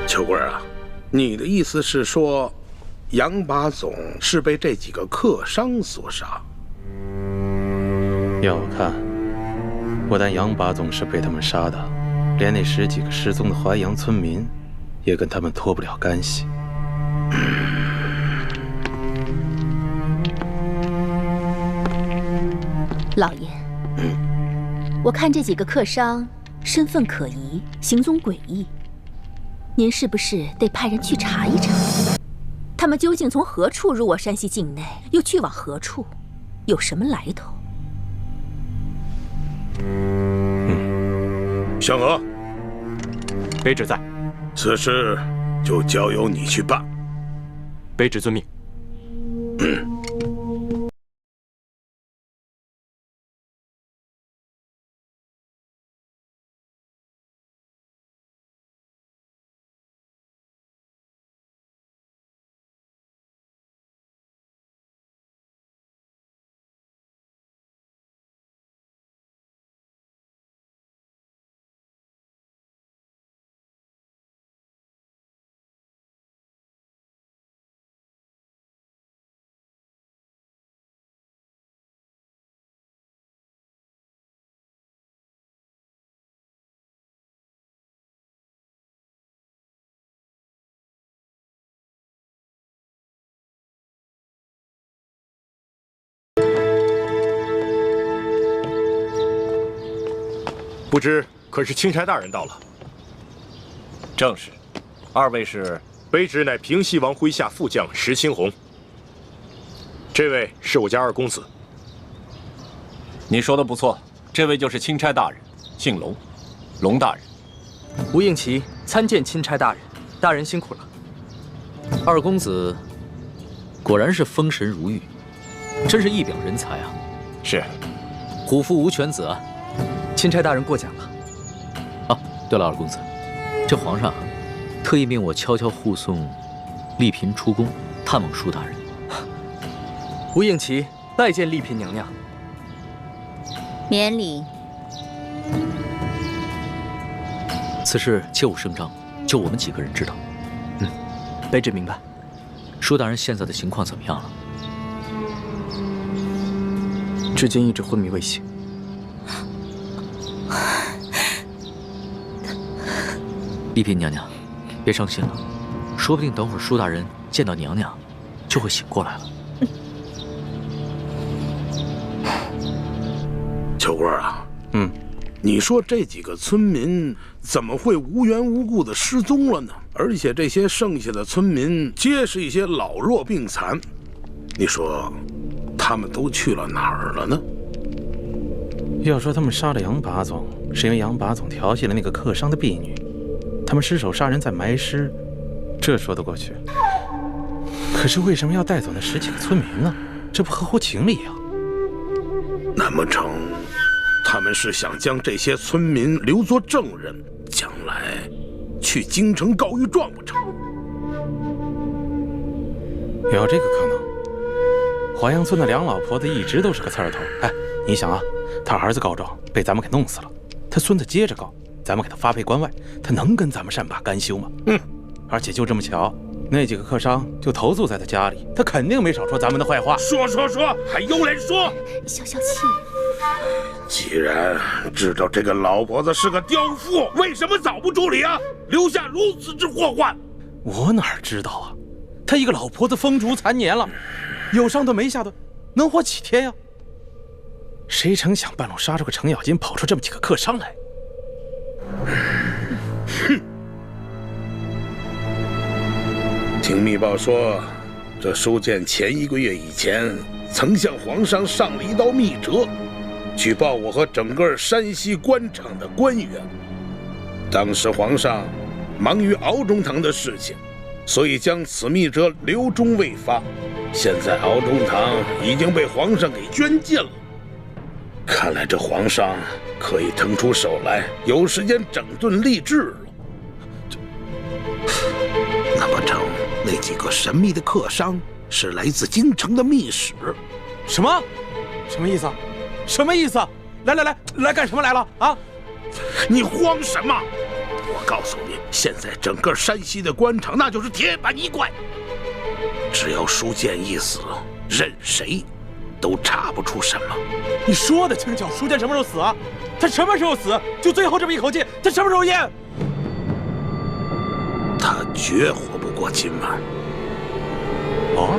秋贵啊，你的意思是说，杨把总是被这几个客商所杀？要我看，不但杨把总是被他们杀的，连那10几个失踪的淮阳村民，也跟他们脱不了干系。老爷，我看这几个客商身份可疑，行踪诡异，您是不是得派人去查一查，他们究竟从何处入我山西境内，又去往何处，有什么来头？香娥，卑职在。此事就交由你去办。卑职遵命。不知可是钦差大人到了？正是。2位是？卑职乃平西王麾下副将石青红。这位是我家2公子。你说的不错，这位就是钦差大人，姓龙，龙大人。吴应奇参见钦差大人，大人辛苦了。2公子果然是风神如玉，真是一表人才啊！是，虎父无犬子啊！钦差大人过奖了。啊，对了，2公子，这皇上特意命我悄悄护送丽嫔出宫探望舒大人。吴应奇拜见丽嫔娘娘。免礼。此事切勿声张，就我们几个人知道。卑职明白。舒大人现在的情况怎么样了？至今一直昏迷未醒。丽嫔娘娘，别伤心了，说不定等会儿舒大人见到娘娘，就会醒过来了。秋贵啊，你说这几个村民怎么会无缘无故的失踪了呢？而且这些剩下的村民皆是一些老弱病残，你说他们都去了哪儿了呢？要说他们杀了杨把总，是因为杨把总调戏了那个客商的婢女，他们失手杀人再埋尸，这说得过去。可是为什么要带走那10几个村民呢？这不合乎情理啊！难不成他们是想将这些村民留作证人，将来去京城告御状不成？有这个可能。淮阳村的梁老婆子一直都是个刺儿头。哎，你想啊，他儿子告状被咱们给弄死了，他孙子接着告，咱们给他发配关外，他能跟咱们善罢甘休吗？而且就这么巧，那几个客商就投宿在他家里，他肯定没少说咱们的坏话。说，还有脸说？消消气。既然知道这个老婆子是个刁妇，为什么早不处理啊？留下如此之祸患？我哪知道啊？他一个老婆子风烛残年了，有上顿没下顿，能活几天呀？谁成想半路杀出个程咬金，跑出这么几个客商来。听密报说，这书建前1个月以前曾向皇上上了一道密折，举报我和整个山西官场的官员。当时皇上忙于敖中堂的事情，所以将此密折留中未发。现在敖中堂已经被皇上给捐尽了，看来这皇上可以腾出手来，有时间整顿吏治了。那不成那几个神秘的客商是来自京城的密使。什么？什么意思？什么意思？来干什么来了啊？你慌什么？我告诉你，现在整个山西的官场那就是铁板一块，只要书建一死，任谁都查不出什么。你说的轻巧，书建什么时候死啊？他什么时候死？就最后这么一口气，他什么时候咽？他绝活不过今晚。哦。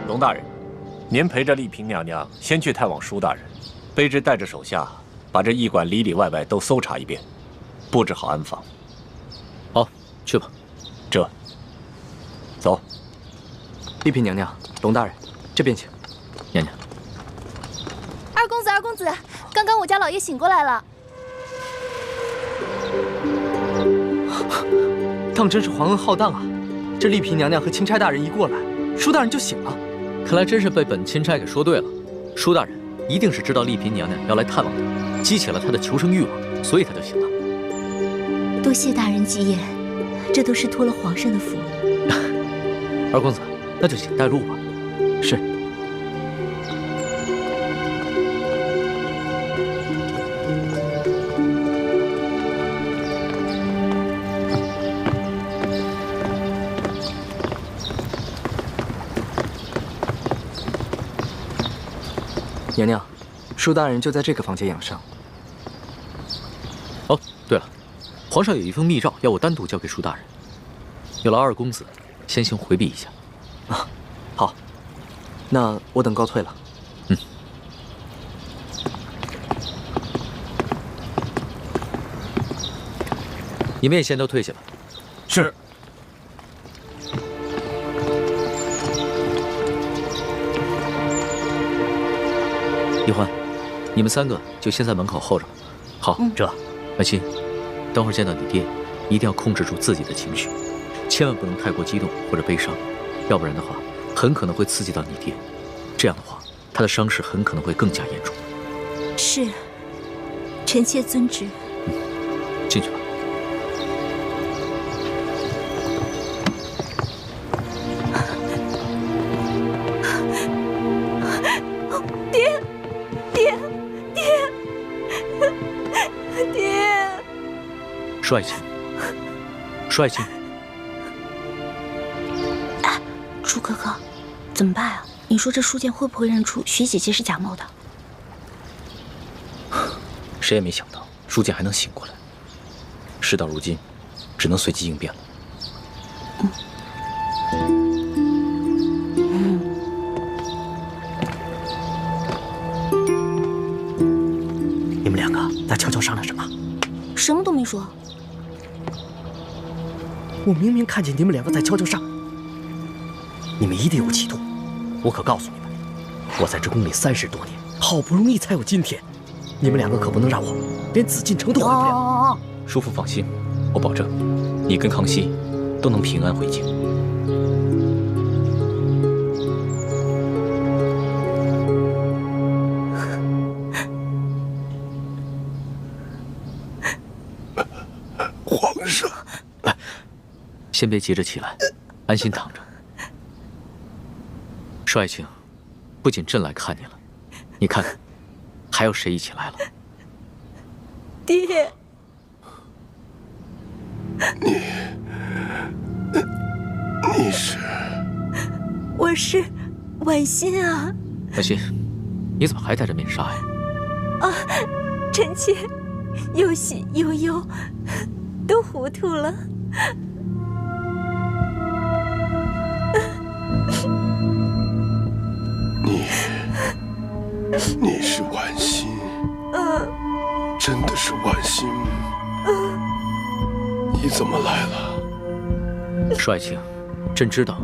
龙大人，您陪着丽嫔娘娘先去探望舒大人，卑职带着手下把这驿馆里里外外都搜查一遍，布置好安防。好，去吧。这，走。丽嫔娘娘，龙大人，这边请。娘娘。二公子，二公子，刚刚我家老爷醒过来了。当真是皇恩浩荡啊！这丽嫔娘娘和钦差大人一过来，舒大人就醒了。看来真是被本钦差给说对了，舒大人一定是知道丽嫔娘娘要来探望他，激起了他的求生欲望，所以他就醒了。多谢大人吉言，这都是托了皇上的福。二公子，那就请带路吧。是。娘娘，舒大人就在这个房间养伤。哦，对了，皇上有一封密诏要我单独交给舒大人，有劳二公子先行回避一下。啊，好，那我等告退了。嗯。你们也先都退下吧。是。一欢，你们三个就先在门口候着吧。好，这婉欣，等会儿见到你爹，一定要控制住自己的情绪，千万不能太过激动或者悲伤，要不然的话，很可能会刺激到你爹。这样的话，他的伤势很可能会更加严重。是，臣妾遵旨。进去吧。舒爱卿，舒爱卿，舒哥哥，怎么办啊？你说这书剑会不会认出徐姐姐是假冒的？谁也没想到书剑还能醒过来。事到如今，只能随机应变了。你们两个在悄悄商量什么？什么都没说。我明明看见你们两个在悄悄商量。你们一定有企图，我可告诉你们，我在这宫里30多年，好不容易才有今天，你们两个可不能让我连紫禁城都回不了。叔父放心，我保证，你跟康熙都能平安回京。皇上，先别急着起来，安心躺着。舒爱卿，不仅朕来看你了，你看看，还有谁一起来了？爹，你是？我是婉欣啊。婉欣，你怎么还戴着面纱呀？啊，臣妾有喜有忧，都糊涂了。你是婉欣？真的是婉欣？你怎么来了？舒爱卿，朕知道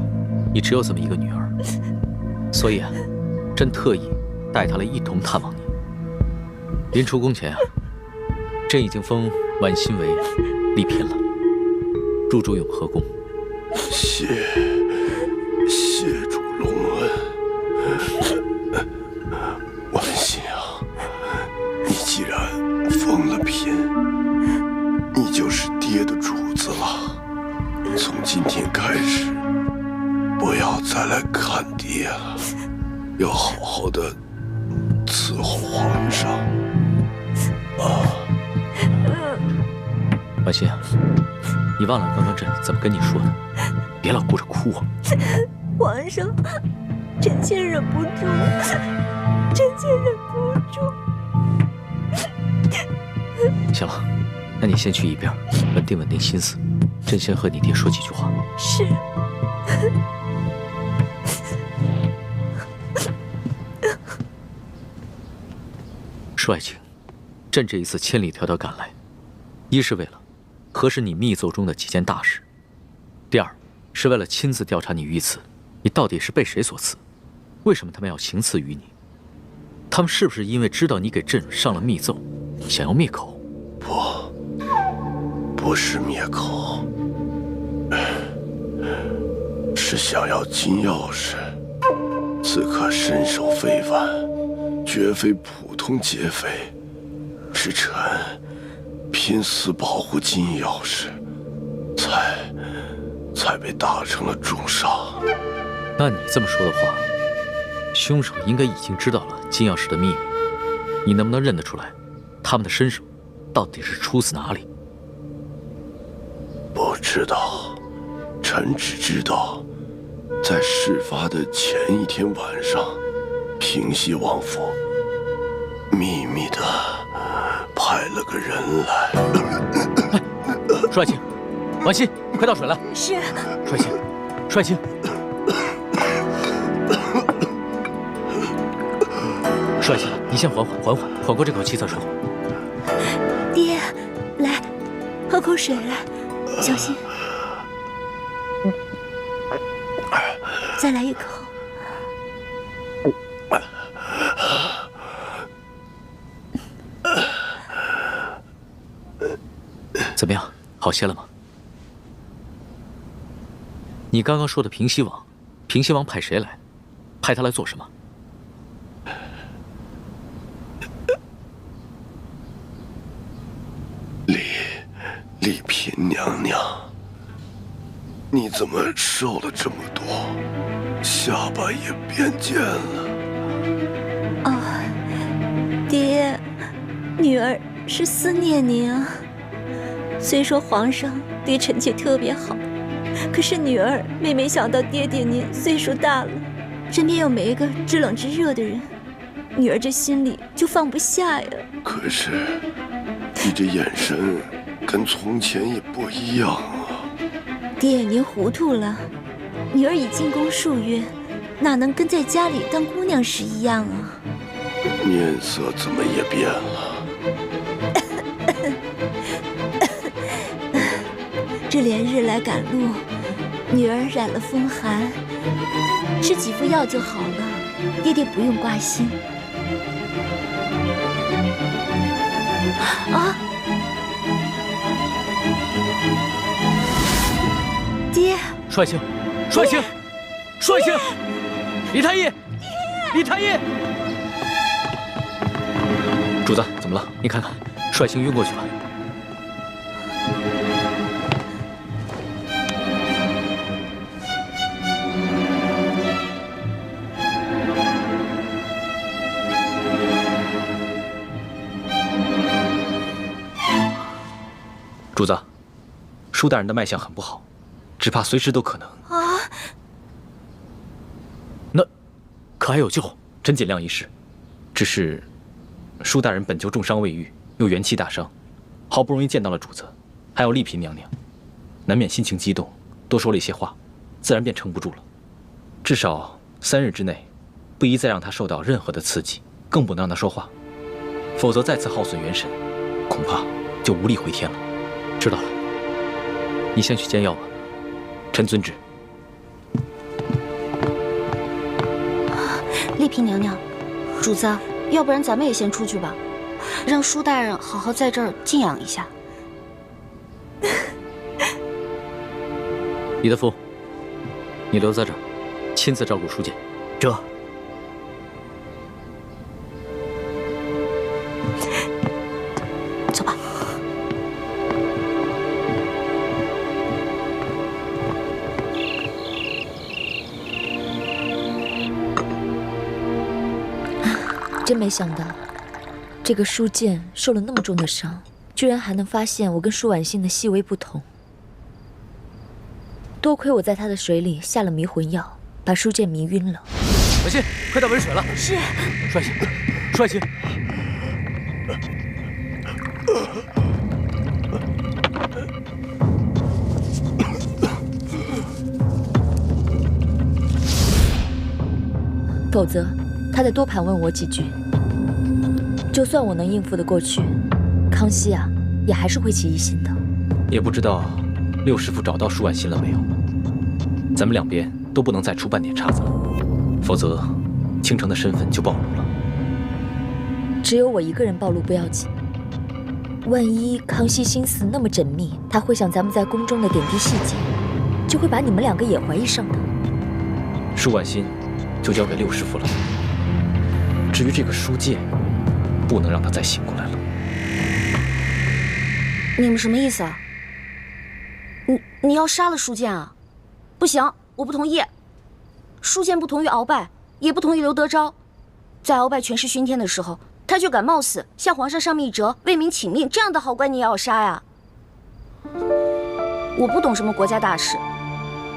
你只有这么一个女儿，所以啊，朕特意带她来一同探望你。临出宫前啊，朕已经封婉欣为丽嫔了，入主永和宫。谢主隆恩。婉欣啊，要好好的伺候皇上。婉心，你忘了刚刚朕怎么跟你说的？别老顾着哭啊！皇上，臣妾忍不住，臣妾忍不住。行了，那你先去一边稳定稳定心思，朕先和你爹说几句话。是。说爱卿，朕这一次千里迢迢赶来，一是为了核实你密奏中的几件大事，第二是为了亲自调查你遇刺，你到底是被谁所刺？为什么他们要行刺于你？他们是不是因为知道你给朕上了密奏，想要灭口？不是灭口，是想要金钥匙。此刻身手非凡，绝非普通劫匪，是臣拼死保护金钥匙，才被打成了重伤。那你这么说的话，凶手应该已经知道了金钥匙的秘密。你能不能认得出来，他们的身手到底是出自哪里？不知道，臣只知道，在事发的前一天晚上，平西王府秘密的派了个人来。舒爱卿，婉心，快倒水来。是。舒爱卿，舒爱卿。舒爱卿，你先缓过这口气再说。爹，来，喝口水来，小心。再来一口。怎么样，好些了吗？你刚刚说的平西王，平西王派谁来？派他来做什么？丽嫔娘娘，你怎么瘦了这么多，下巴也变尖了？爹，女儿是思念您啊。虽说皇上对臣妾特别好，可是女儿每每想到爹爹您岁数大了，身边又没一个知冷知热的人，女儿这心里就放不下呀。可是你这眼神跟从前也不一样啊。爹，您糊涂了，女儿已进宫数月，哪能跟在家里当姑娘时一样啊？面色怎么也变了？这连日来赶路，女儿染了风寒，吃几副药就好了，爹爹不用挂心。啊！爹！舒爱卿，舒爱卿，舒爱卿，李太医，李太医，主子怎么了？你看看，舒爱卿晕过去了。主子，舒大人的脉象很不好，只怕随时都可能。啊！那可还有救？真尽量一试。只是舒大人本就重伤未愈，又元气大伤，好不容易见到了主子，还有丽嫔娘娘，难免心情激动，多说了一些话，自然便撑不住了。至少3日之内，不宜再让他受到任何的刺激，更不能让他说话，否则再次耗损元神，恐怕就无力回天了。知道了，你先去煎药吧。臣遵旨。丽嫔娘娘，主子，要不然咱们也先出去吧，让舒大人好好在这儿静养一下。李德福，你留在这儿，亲自照顾舒剑。这。走吧。真没想到，这个书剑受了那么重的伤，居然还能发现我跟舒婉欣的细微不同。多亏我在他的水里下了迷魂药，把书剑迷晕了。婉欣，快到温水了。是。舒婉欣，舒婉欣。否则，他再多盘问我几句，就算我能应付得过去，康熙啊，也还是会起疑心的。也不知道六师傅找到舒婉欣了没有？咱们两边都不能再出半点岔子了，否则倾城的身份就暴露了。只有我一个人暴露不要紧，万一康熙心思那么缜密，他会想咱们在宫中的点滴细节，就会把你们两个也怀疑上的。舒婉欣就交给六师傅了。至于这个书剑，不能让他再醒过来了。你们什么意思啊？你要杀了书剑啊？不行，我不同意。书剑不同于鳌拜，也不同于刘德昭。在鳌拜权势熏天的时候，他却敢冒死向皇上上密折，为民请命，这样的好官你也要杀呀？我不懂什么国家大事，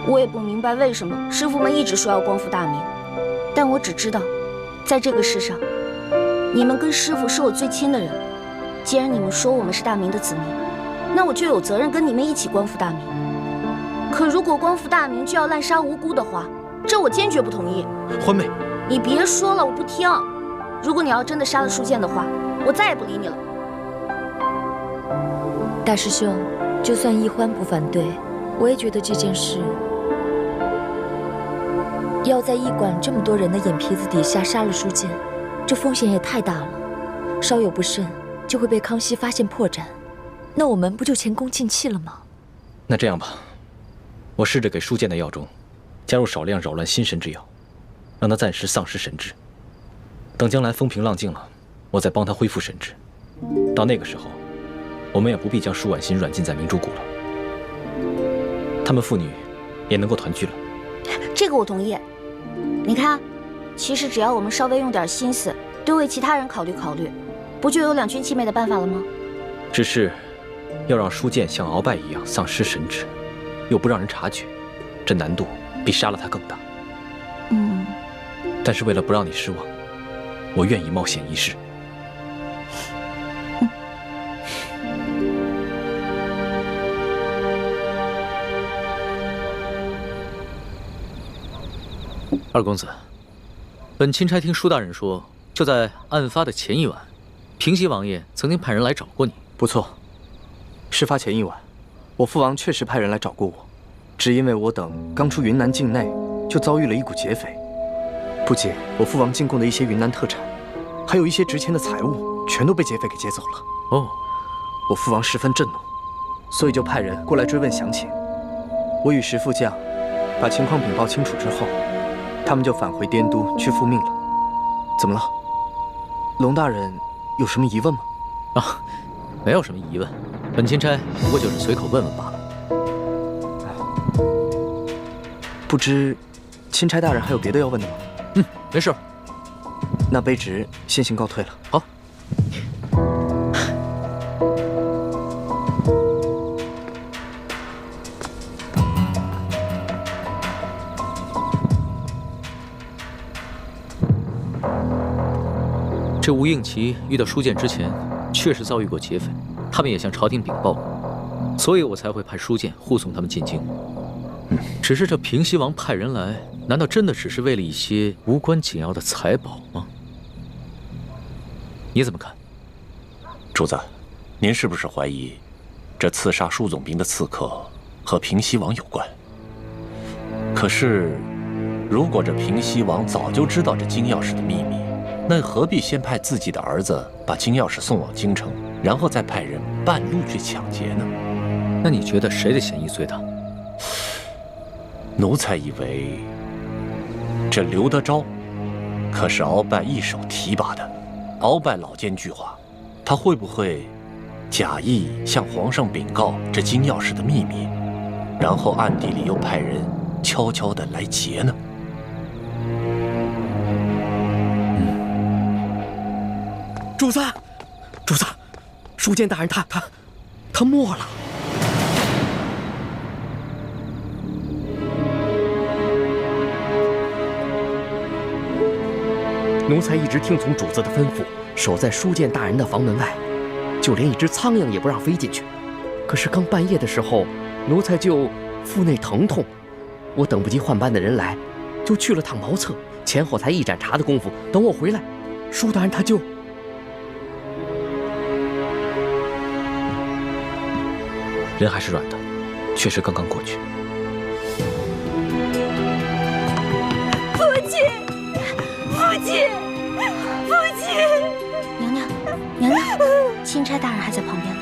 我也不明白为什么师傅们一直说要光复大明，但我只知道，在这个世上，你们跟师傅是我最亲的人。既然你们说我们是大明的子民，那我就有责任跟你们一起光复大明。可如果光复大明就要滥杀无辜的话，这我坚决不同意。欢妹，你别说了，我不听。如果你要真的杀了书剑的话，我再也不理你了。大师兄，就算易欢不反对，我也觉得这件事要在驿馆这么多人的眼皮子底下杀了书剑，这风险也太大了，稍有不慎就会被康熙发现破绽，那我们不就前功尽弃了吗？那这样吧，我试着给书剑的药中加入少量扰乱心神之药，让他暂时丧失神智。等将来风平浪静了，我再帮他恢复神智。到那个时候，我们也不必将舒婉欣软禁在明珠谷了，他们父女也能够团聚了。这个我同意。你看，其实只要我们稍微用点心思，多为其他人考虑考虑，不就有两全其美的办法了吗？只是要让书剑像鳌拜一样丧失神智，又不让人察觉，这难度比杀了他更大。但是为了不让你失望，我愿意冒险一试。二公子，本钦差听舒大人说，就在案发的前一晚，平西王爷曾经派人来找过你。不错，事发前一晚，我父王确实派人来找过我，只因为我等刚出云南境内，就遭遇了一股劫匪。不仅我父王进贡的一些云南特产，还有一些值钱的财物，全都被劫匪给劫走了。哦，我父王十分震怒，所以就派人过来追问详情。我与石副将把情况禀报清楚之后，他们就返回滇都去复命了。怎么了？龙大人有什么疑问吗？啊，没有什么疑问，本钦差不过就是随口问问罢了。不知钦差大人还有别的要问的吗？没事。那卑职先行告退了。好。这吴应奇遇到书剑之前，确实遭遇过劫匪，他们也向朝廷禀报过，所以我才会派书剑护送他们进京。只是这平西王派人来，难道真的只是为了一些无关紧要的财宝吗？你怎么看？主子，您是不是怀疑这刺杀舒总兵的刺客和平西王有关？可是，如果这平西王早就知道这金钥匙的秘密，那何必先派自己的儿子把金钥匙送往京城，然后再派人半路去抢劫呢？那你觉得谁的嫌疑最大？奴才以为，这刘德昭可是鳌拜一手提拔的，鳌拜老奸巨猾，他会不会假意向皇上禀告这金钥匙的秘密，然后暗地里又派人悄悄地来劫呢？主子，主子，书剑大人他没了。奴才一直听从主子的吩咐，守在书剑大人的房门外，就连一只苍蝇也不让飞进去。可是刚半夜的时候，奴才就腹内疼痛，我等不及换班的人来，就去了趟茅厕，前后才一盏茶的功夫。等我回来，舒大人他就……人还是软的，确实刚刚过去。父亲，父亲，父亲！娘娘，娘娘，钦差大人还在旁边呢。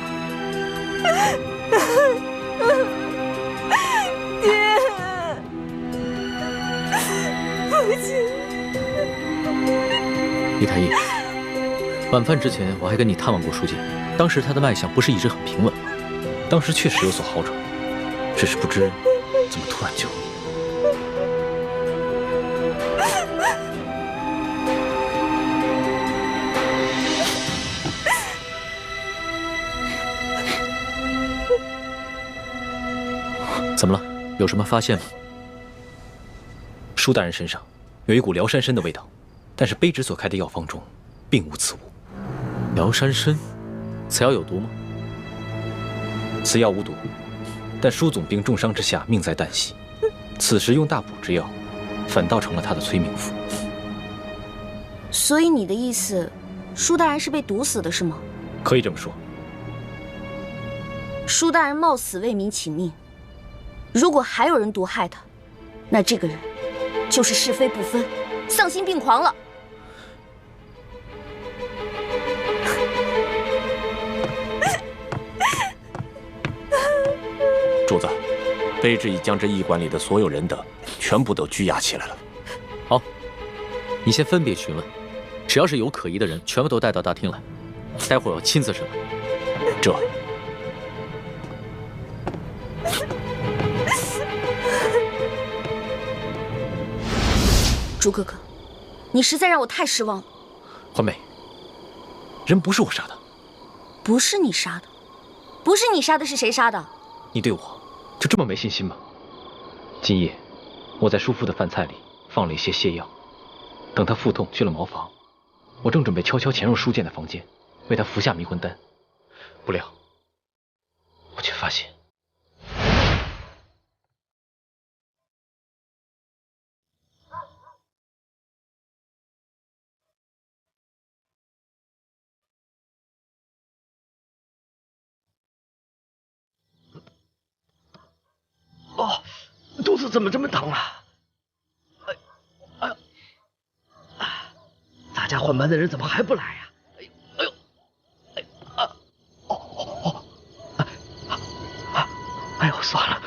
爹，父亲。李太医，晚饭之前我还跟你探望过书剑，当时他的脉象不是一直很平稳，当时确实有所好转，只是不知怎么突然就……怎么了？有什么发现吗？舒大人身上有一股辽山参的味道，但是卑职所开的药方中并无此物。辽山参，此药有毒吗？此药无毒，但舒总兵重伤之下命在旦夕，此时用大补之药，反倒成了他的催命符。所以你的意思，舒大人是被毒死的，是吗？可以这么说。舒大人冒死为民请命，如果还有人毒害他，那这个人就是是非不分、丧心病狂了。主子，卑职已将这驿馆里的所有人等全部都拘押起来了。好，你先分别询问，只要是有可疑的人，全部都带到大厅来，待会儿我亲自审问。这。朱哥哥，你实在让我太失望了。欢梅，人不是我杀的。不是你杀的，不是你杀的，是谁杀的？你对我就这么没信心吗？今夜我在叔父的饭菜里放了一些泻药，等他腹痛去了茅房，我正准备悄悄潜入书剑的房间，为他服下迷魂丹，不料我却发现。哦，肚子怎么这么疼啊？哎呦，大家换班的人怎么还不来呀？哎呦，算了。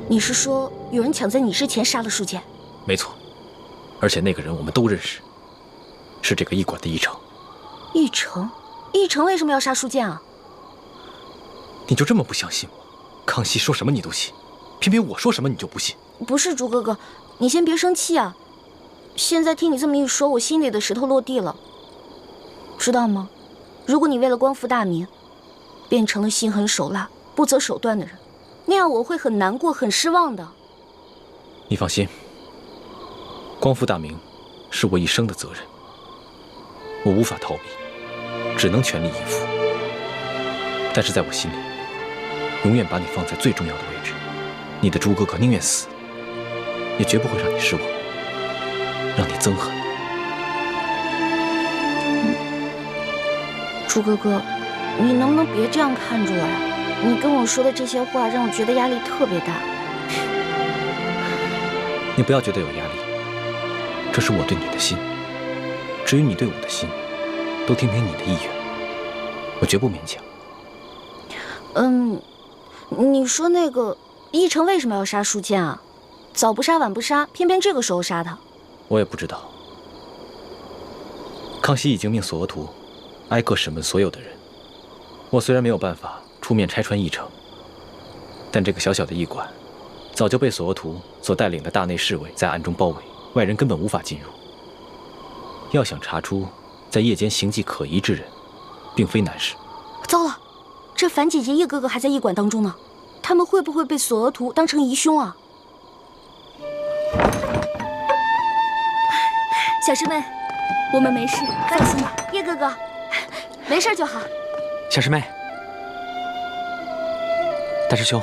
你是说有人抢在你之前杀了舒剑？没错，而且那个人我们都认识，是这个驿馆的驿丞。驿丞？驿丞为什么要杀舒剑啊？你就这么不相信我？康熙说什么你都信，偏偏我说什么你就不信。不是朱哥哥，你先别生气啊。现在听你这么一说，我心里的石头落地了。知道吗？如果你为了光复大明，变成了心狠手辣、不择手段的人，那样我会很难过、很失望的。你放心，光复大明是我一生的责任，我无法逃避，只能全力以赴。但是在我心里，永远把你放在最重要的位置。你的朱哥哥宁愿死，也绝不会让你失望，让你憎恨。朱哥哥，你能不能别这样看着我呀？你跟我说的这些话让我觉得压力特别大。你不要觉得有压力，这是我对你的心。至于你对我的心，都听听你的意愿，我绝不勉强。你说那个奕成为什么要杀舒剑啊？早不杀晚不杀，偏偏这个时候杀他。我也不知道。康熙已经命索额图挨个审问所有的人。我虽然没有办法出面拆穿奕成，但这个小小的驿馆，早就被索额图所带领的大内侍卫在暗中包围，外人根本无法进入。要想查出在夜间行迹可疑之人，并非难事。糟了，这樊姐姐叶哥哥还在驿馆当中呢，他们会不会被索额图当成疑凶啊？小师妹，我们没事，放心吧。叶哥哥，没事就好。小师妹，大师兄，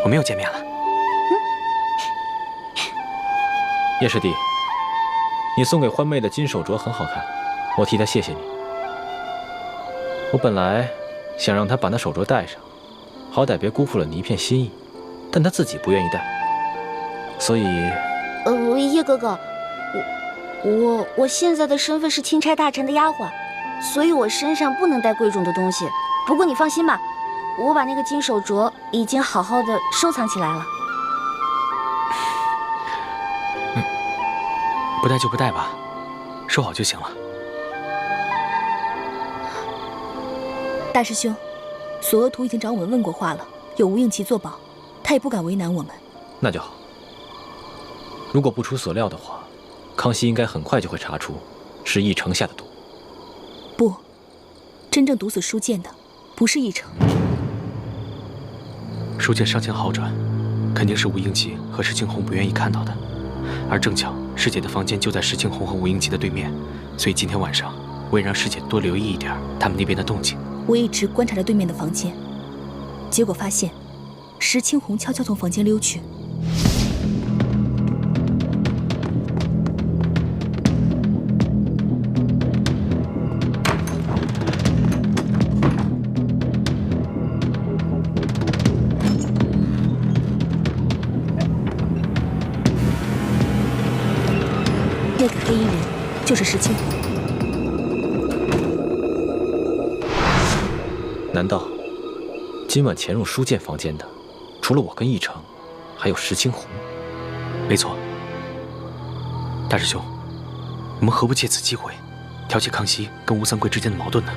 我们又见面了。叶师弟，你送给欢妹的金手镯很好看，我替她谢谢你。我本来想让她把那手镯戴上，好歹别辜负了你一片心意，但她自己不愿意戴，所以……叶哥哥，我现在的身份是钦差大臣的丫鬟，所以我身上不能带贵重的东西。不过你放心吧，我把那个金手镯已经好好的收藏起来了。不带就不带吧，收好就行了。大师兄，索额图已经找我们问过话了，有吴应奇作保，他也不敢为难我们。那就好。如果不出所料的话，康熙应该很快就会查出是奕成下的毒。不，真正毒死舒剑的不是奕成。舒剑伤情好转，肯定是吴应奇和石青红不愿意看到的。而正巧师姐的房间就在石青红和吴应奇的对面，所以今天晚上我也让师姐多留意一点他们那边的动静。我一直观察着对面的房间，结果发现石青红悄悄从房间溜去。那个黑衣人就是石青红。难道今晚潜入舒剑房间的，除了我跟奕成，还有石青红？没错。大师兄，我们何不借此机会，挑起康熙跟吴三桂之间的矛盾呢？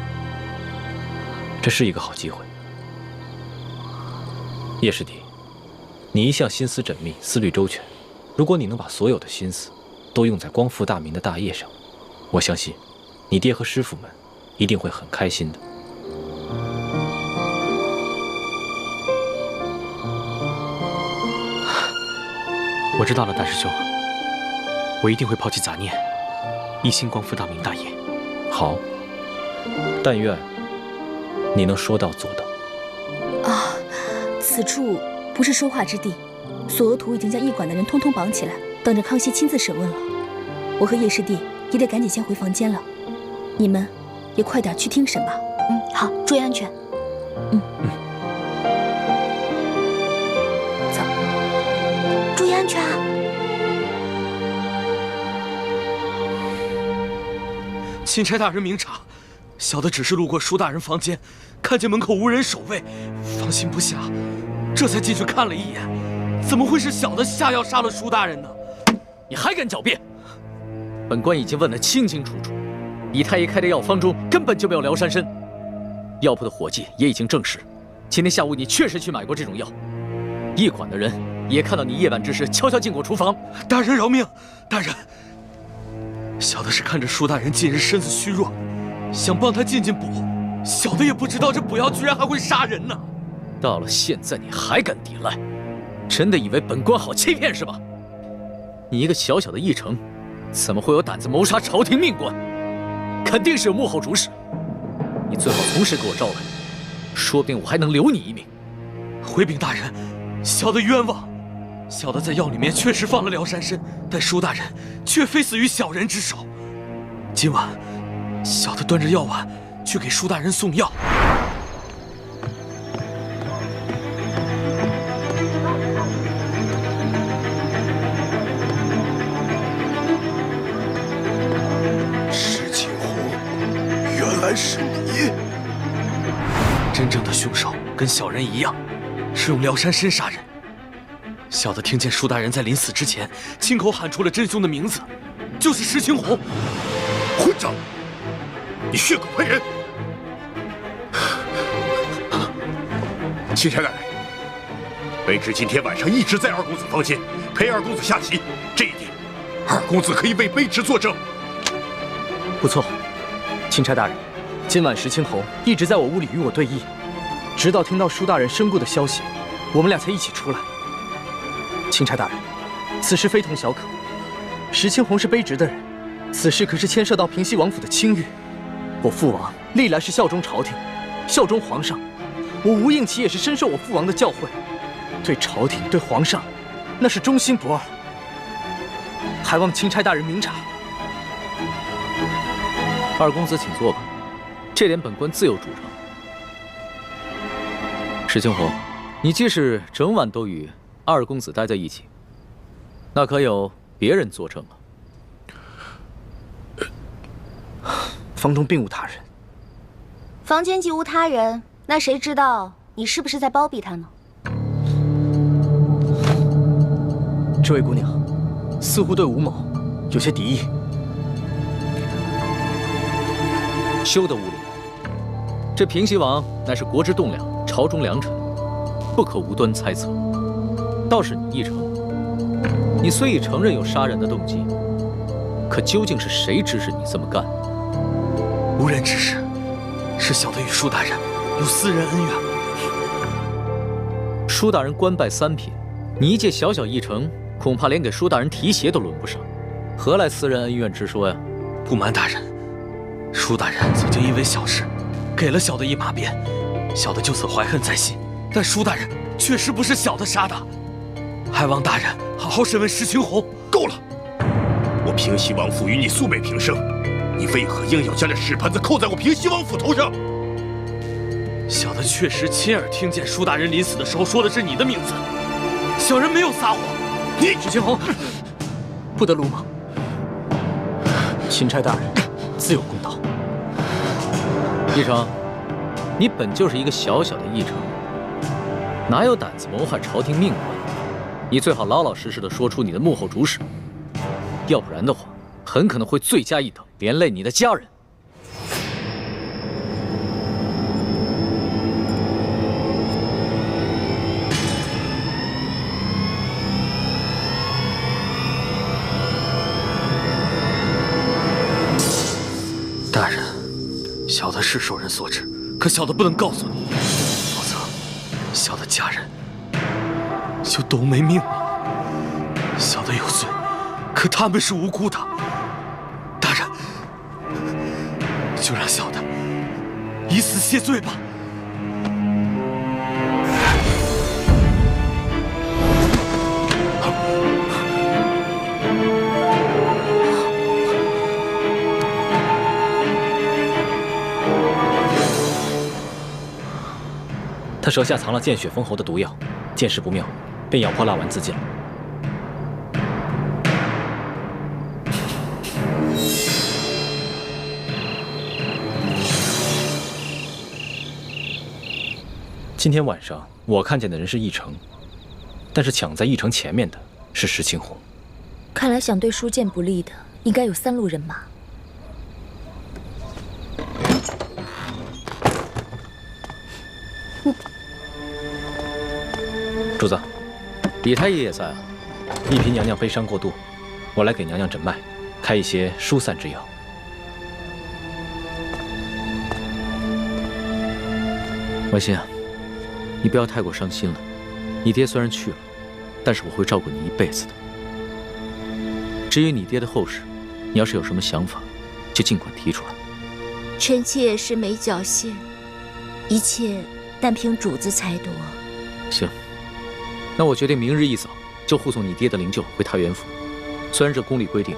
这是一个好机会。叶师弟，你一向心思缜密，思虑周全，如果你能把所有的心思都用在光复大明的大业上，我相信你爹和师傅们一定会很开心的。我知道了，大师兄，我一定会抛弃杂念，一心光复大明大业。好，但愿你能说到做到。啊，此处不是说话之地。索额图已经将驿馆的人通通绑起来，等着康熙亲自审问了。我和叶师弟也得赶紧先回房间了，你们也快点去听审吧。好，注意安全。走，注意安全啊！钦差大人明察，小的只是路过舒大人房间，看见门口无人守卫，放心不下，这才进去看了一眼。怎么会是小的下药杀了舒大人呢？你还敢狡辩？本官已经问得清清楚楚，李太医开的药方中根本就没有辽山参。药铺的伙计也已经证实，今天下午你确实去买过这种药。驿馆的人也看到你夜半之时悄悄进过厨房。大人饶命！大人，小的是看着舒大人近日身子虚弱，想帮他进补，小的也不知道这补药居然还会杀人呢。到了现在你还敢抵赖，真的以为本官好欺骗是吧？你一个小小的驿丞，怎么会有胆子谋杀朝廷命官？肯定是有幕后主使。你最好从实给我招来，说不定我还能留你一命。回禀大人，小的冤枉。小的在药里面确实放了辽山参，但舒大人却非死于小人之手。今晚，小的端着药碗去给舒大人送药。跟小人一样，是用辽山参杀人。小的听见舒大人在临死之前亲口喊出了真凶的名字，就是石青红。混账！你血口喷人！钦差大人，卑职今天晚上一直在二公子房间陪二公子下棋，这一点，二公子可以为卑职作证。不错，钦差大人，今晚石青红一直在我屋里与我对弈，直到听到舒大人身故的消息，我们俩才一起出来。钦差大人，此事非同小可。石青红是卑职的人，此事可是牵涉到平西王府的清誉。我父王历来是效忠朝廷，效忠皇上。我吴应奇也是深受我父王的教诲，对朝廷对皇上，那是忠心不二。还望钦差大人明察。二公子请坐吧，这点本官自有主张。石青红，你既是整晚都与二公子待在一起，那可有别人作证啊？房中并无他人。房间既无他人，那谁知道你是不是在包庇他呢？这位姑娘，似乎对吴某有些敌意。休得无礼！这平西王乃是国之栋梁，朝中良臣，不可无端猜测。倒是你奕成，你虽已承认有杀人的动机，可究竟是谁指使你这么干？无人指使，是小的与舒大人有私人恩怨。舒大人官拜三品，你一介小小议程，恐怕连给舒大人提鞋都轮不上，何来私人恩怨之说呀？不瞒大人，舒大人曾经因为小事给了小的一马鞭，小的就此怀恨在心。但舒大人确实不是小的杀的，还望大人好好审问石青红。够了！我平西王府与你素昧平生，你为何硬要将这屎盆子扣在我平西王府头上？小的确实亲耳听见舒大人临死的时候说的是你的名字，小人没有撒谎。你石青红，不得鲁莽。钦差大人自有公道。奕成，你本就是一个小小的议程，哪有胆子谋害朝廷命官？你最好老老实实的说出你的幕后主使，要不然的话，很可能会罪加一等，连累你的家人。大人，小的是受人所指，可小的不能告诉你，否则小的家人就都没命了。小的有罪，可他们是无辜的。大人，就让小的以死谢罪吧。他舌下藏了见血封喉的毒药，见势不妙，便咬破蜡丸自尽了。今天晚上我看见的人是奕成，但是抢在奕成前面的是石青红。看来想对舒剑不利的，应该有3路人马。主子，李太医也在啊。一嫔娘娘悲伤过度，我来给娘娘诊脉，开一些疏散之药。婉心啊，你不要太过伤心了。你爹虽然去了，但是我会照顾你一辈子的。至于你爹的后事，你要是有什么想法，就尽管提出来。臣妾是没侥幸，一切但凭主子裁夺。行。那我决定明日一早就护送你爹的灵柩回太原府。虽然这宫里规定，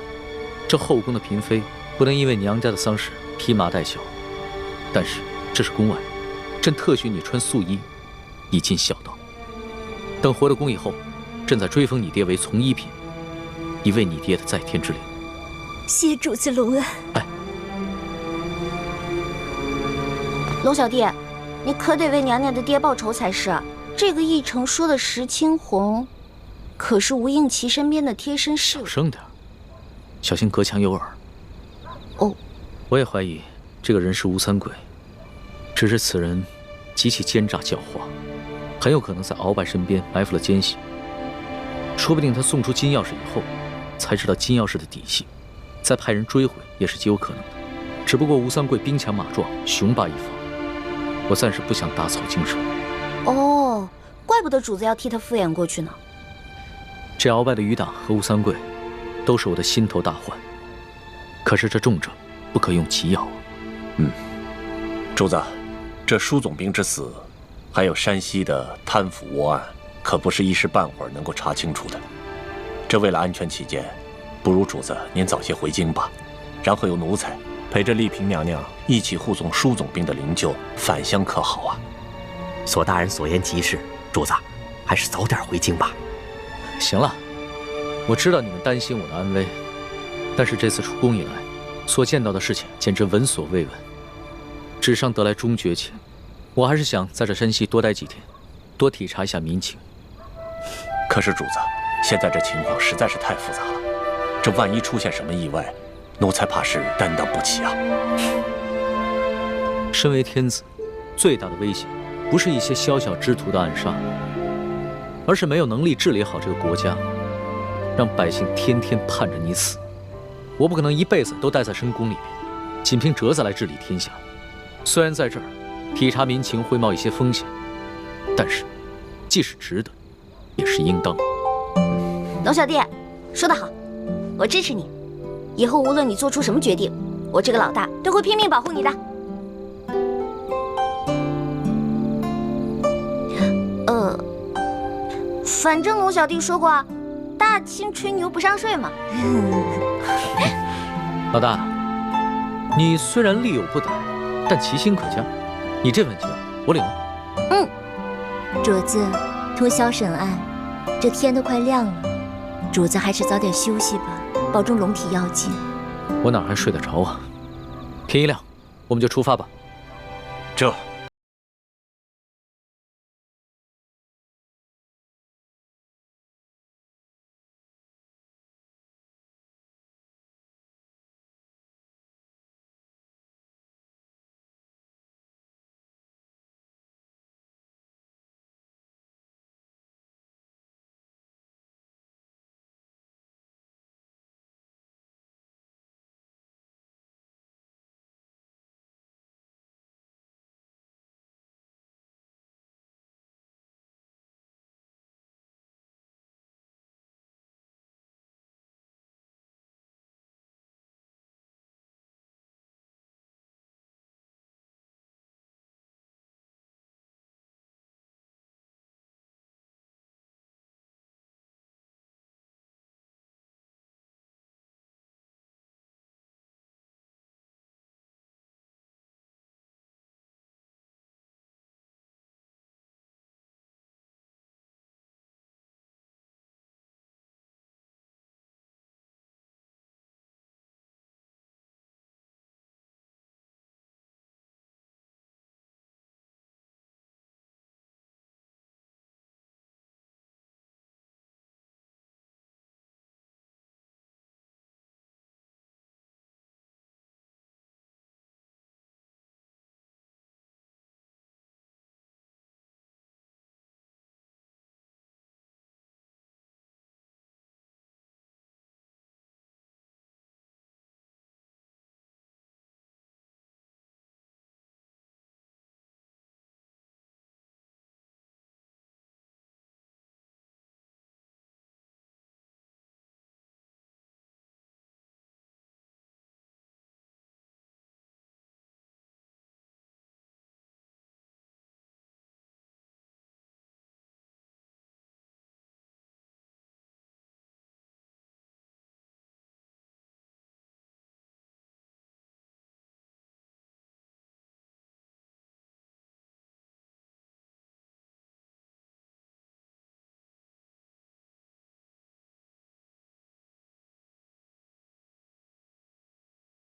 这后宫的嫔妃不能因为娘家的丧事披麻戴孝，但是这是宫外，朕特许你穿素衣，以尽孝道。等回了宫以后，朕再追封你爹为从一品，以慰你爹的在天之灵。谢主子隆恩。龙小弟，你可得为娘娘的爹报仇才是。这个议程说的石青红，可是吴应琪身边的贴身侍卫。小声点，小心隔墙有耳。哦，我也怀疑这个人是吴三桂，只是此人极其奸诈狡猾，很有可能在鳌拜身边埋伏了奸细。说不定他送出金钥匙以后，才知道金钥匙的底细，再派人追回也是极有可能的。只不过吴三桂兵强马壮，雄霸一方，我暂时不想打草惊蛇。哦，怪不得主子要替他敷衍过去呢。这鳌拜的余党和吴三桂，都是我的心头大患。可是这重症不可用奇药啊。主子，这舒总兵之死，还有山西的贪腐窝案，可不是一时半会儿能够查清楚的。这为了安全起见，不如主子您早些回京吧，然后由奴才陪着丽嫔娘娘一起护送舒总兵的灵柩返乡，可好啊？索大人所言极是，主子还是早点回京吧。行了，我知道你们担心我的安危，但是这次出宫以来，所见到的事情简直闻所未闻。纸上得来终觉前，我还是想在这山西多待几天，多体察一下民情。可是主子，现在这情况实在是太复杂了，这万一出现什么意外，奴才怕是担当不起啊。身为天子，最大的威胁不是一些宵小之徒的暗杀，而是没有能力治理好这个国家，让百姓天天盼着你死。我不可能一辈子都待在深宫里面，仅凭折子来治理天下。虽然在这儿体察民情会冒一些风险，但是既是值得，也是应当。龙小弟，说得好，我支持你。以后无论你做出什么决定，我这个老大都会拼命保护你的。反正龙小弟说过，大清吹牛不上税嘛。老大，你虽然力有不逮，但其心可嘉。你这份情，我领了。主子，通宵审案，这天都快亮了，主子还是早点休息吧，保重龙体要紧。我哪还睡得着啊？天一亮，我们就出发吧。这。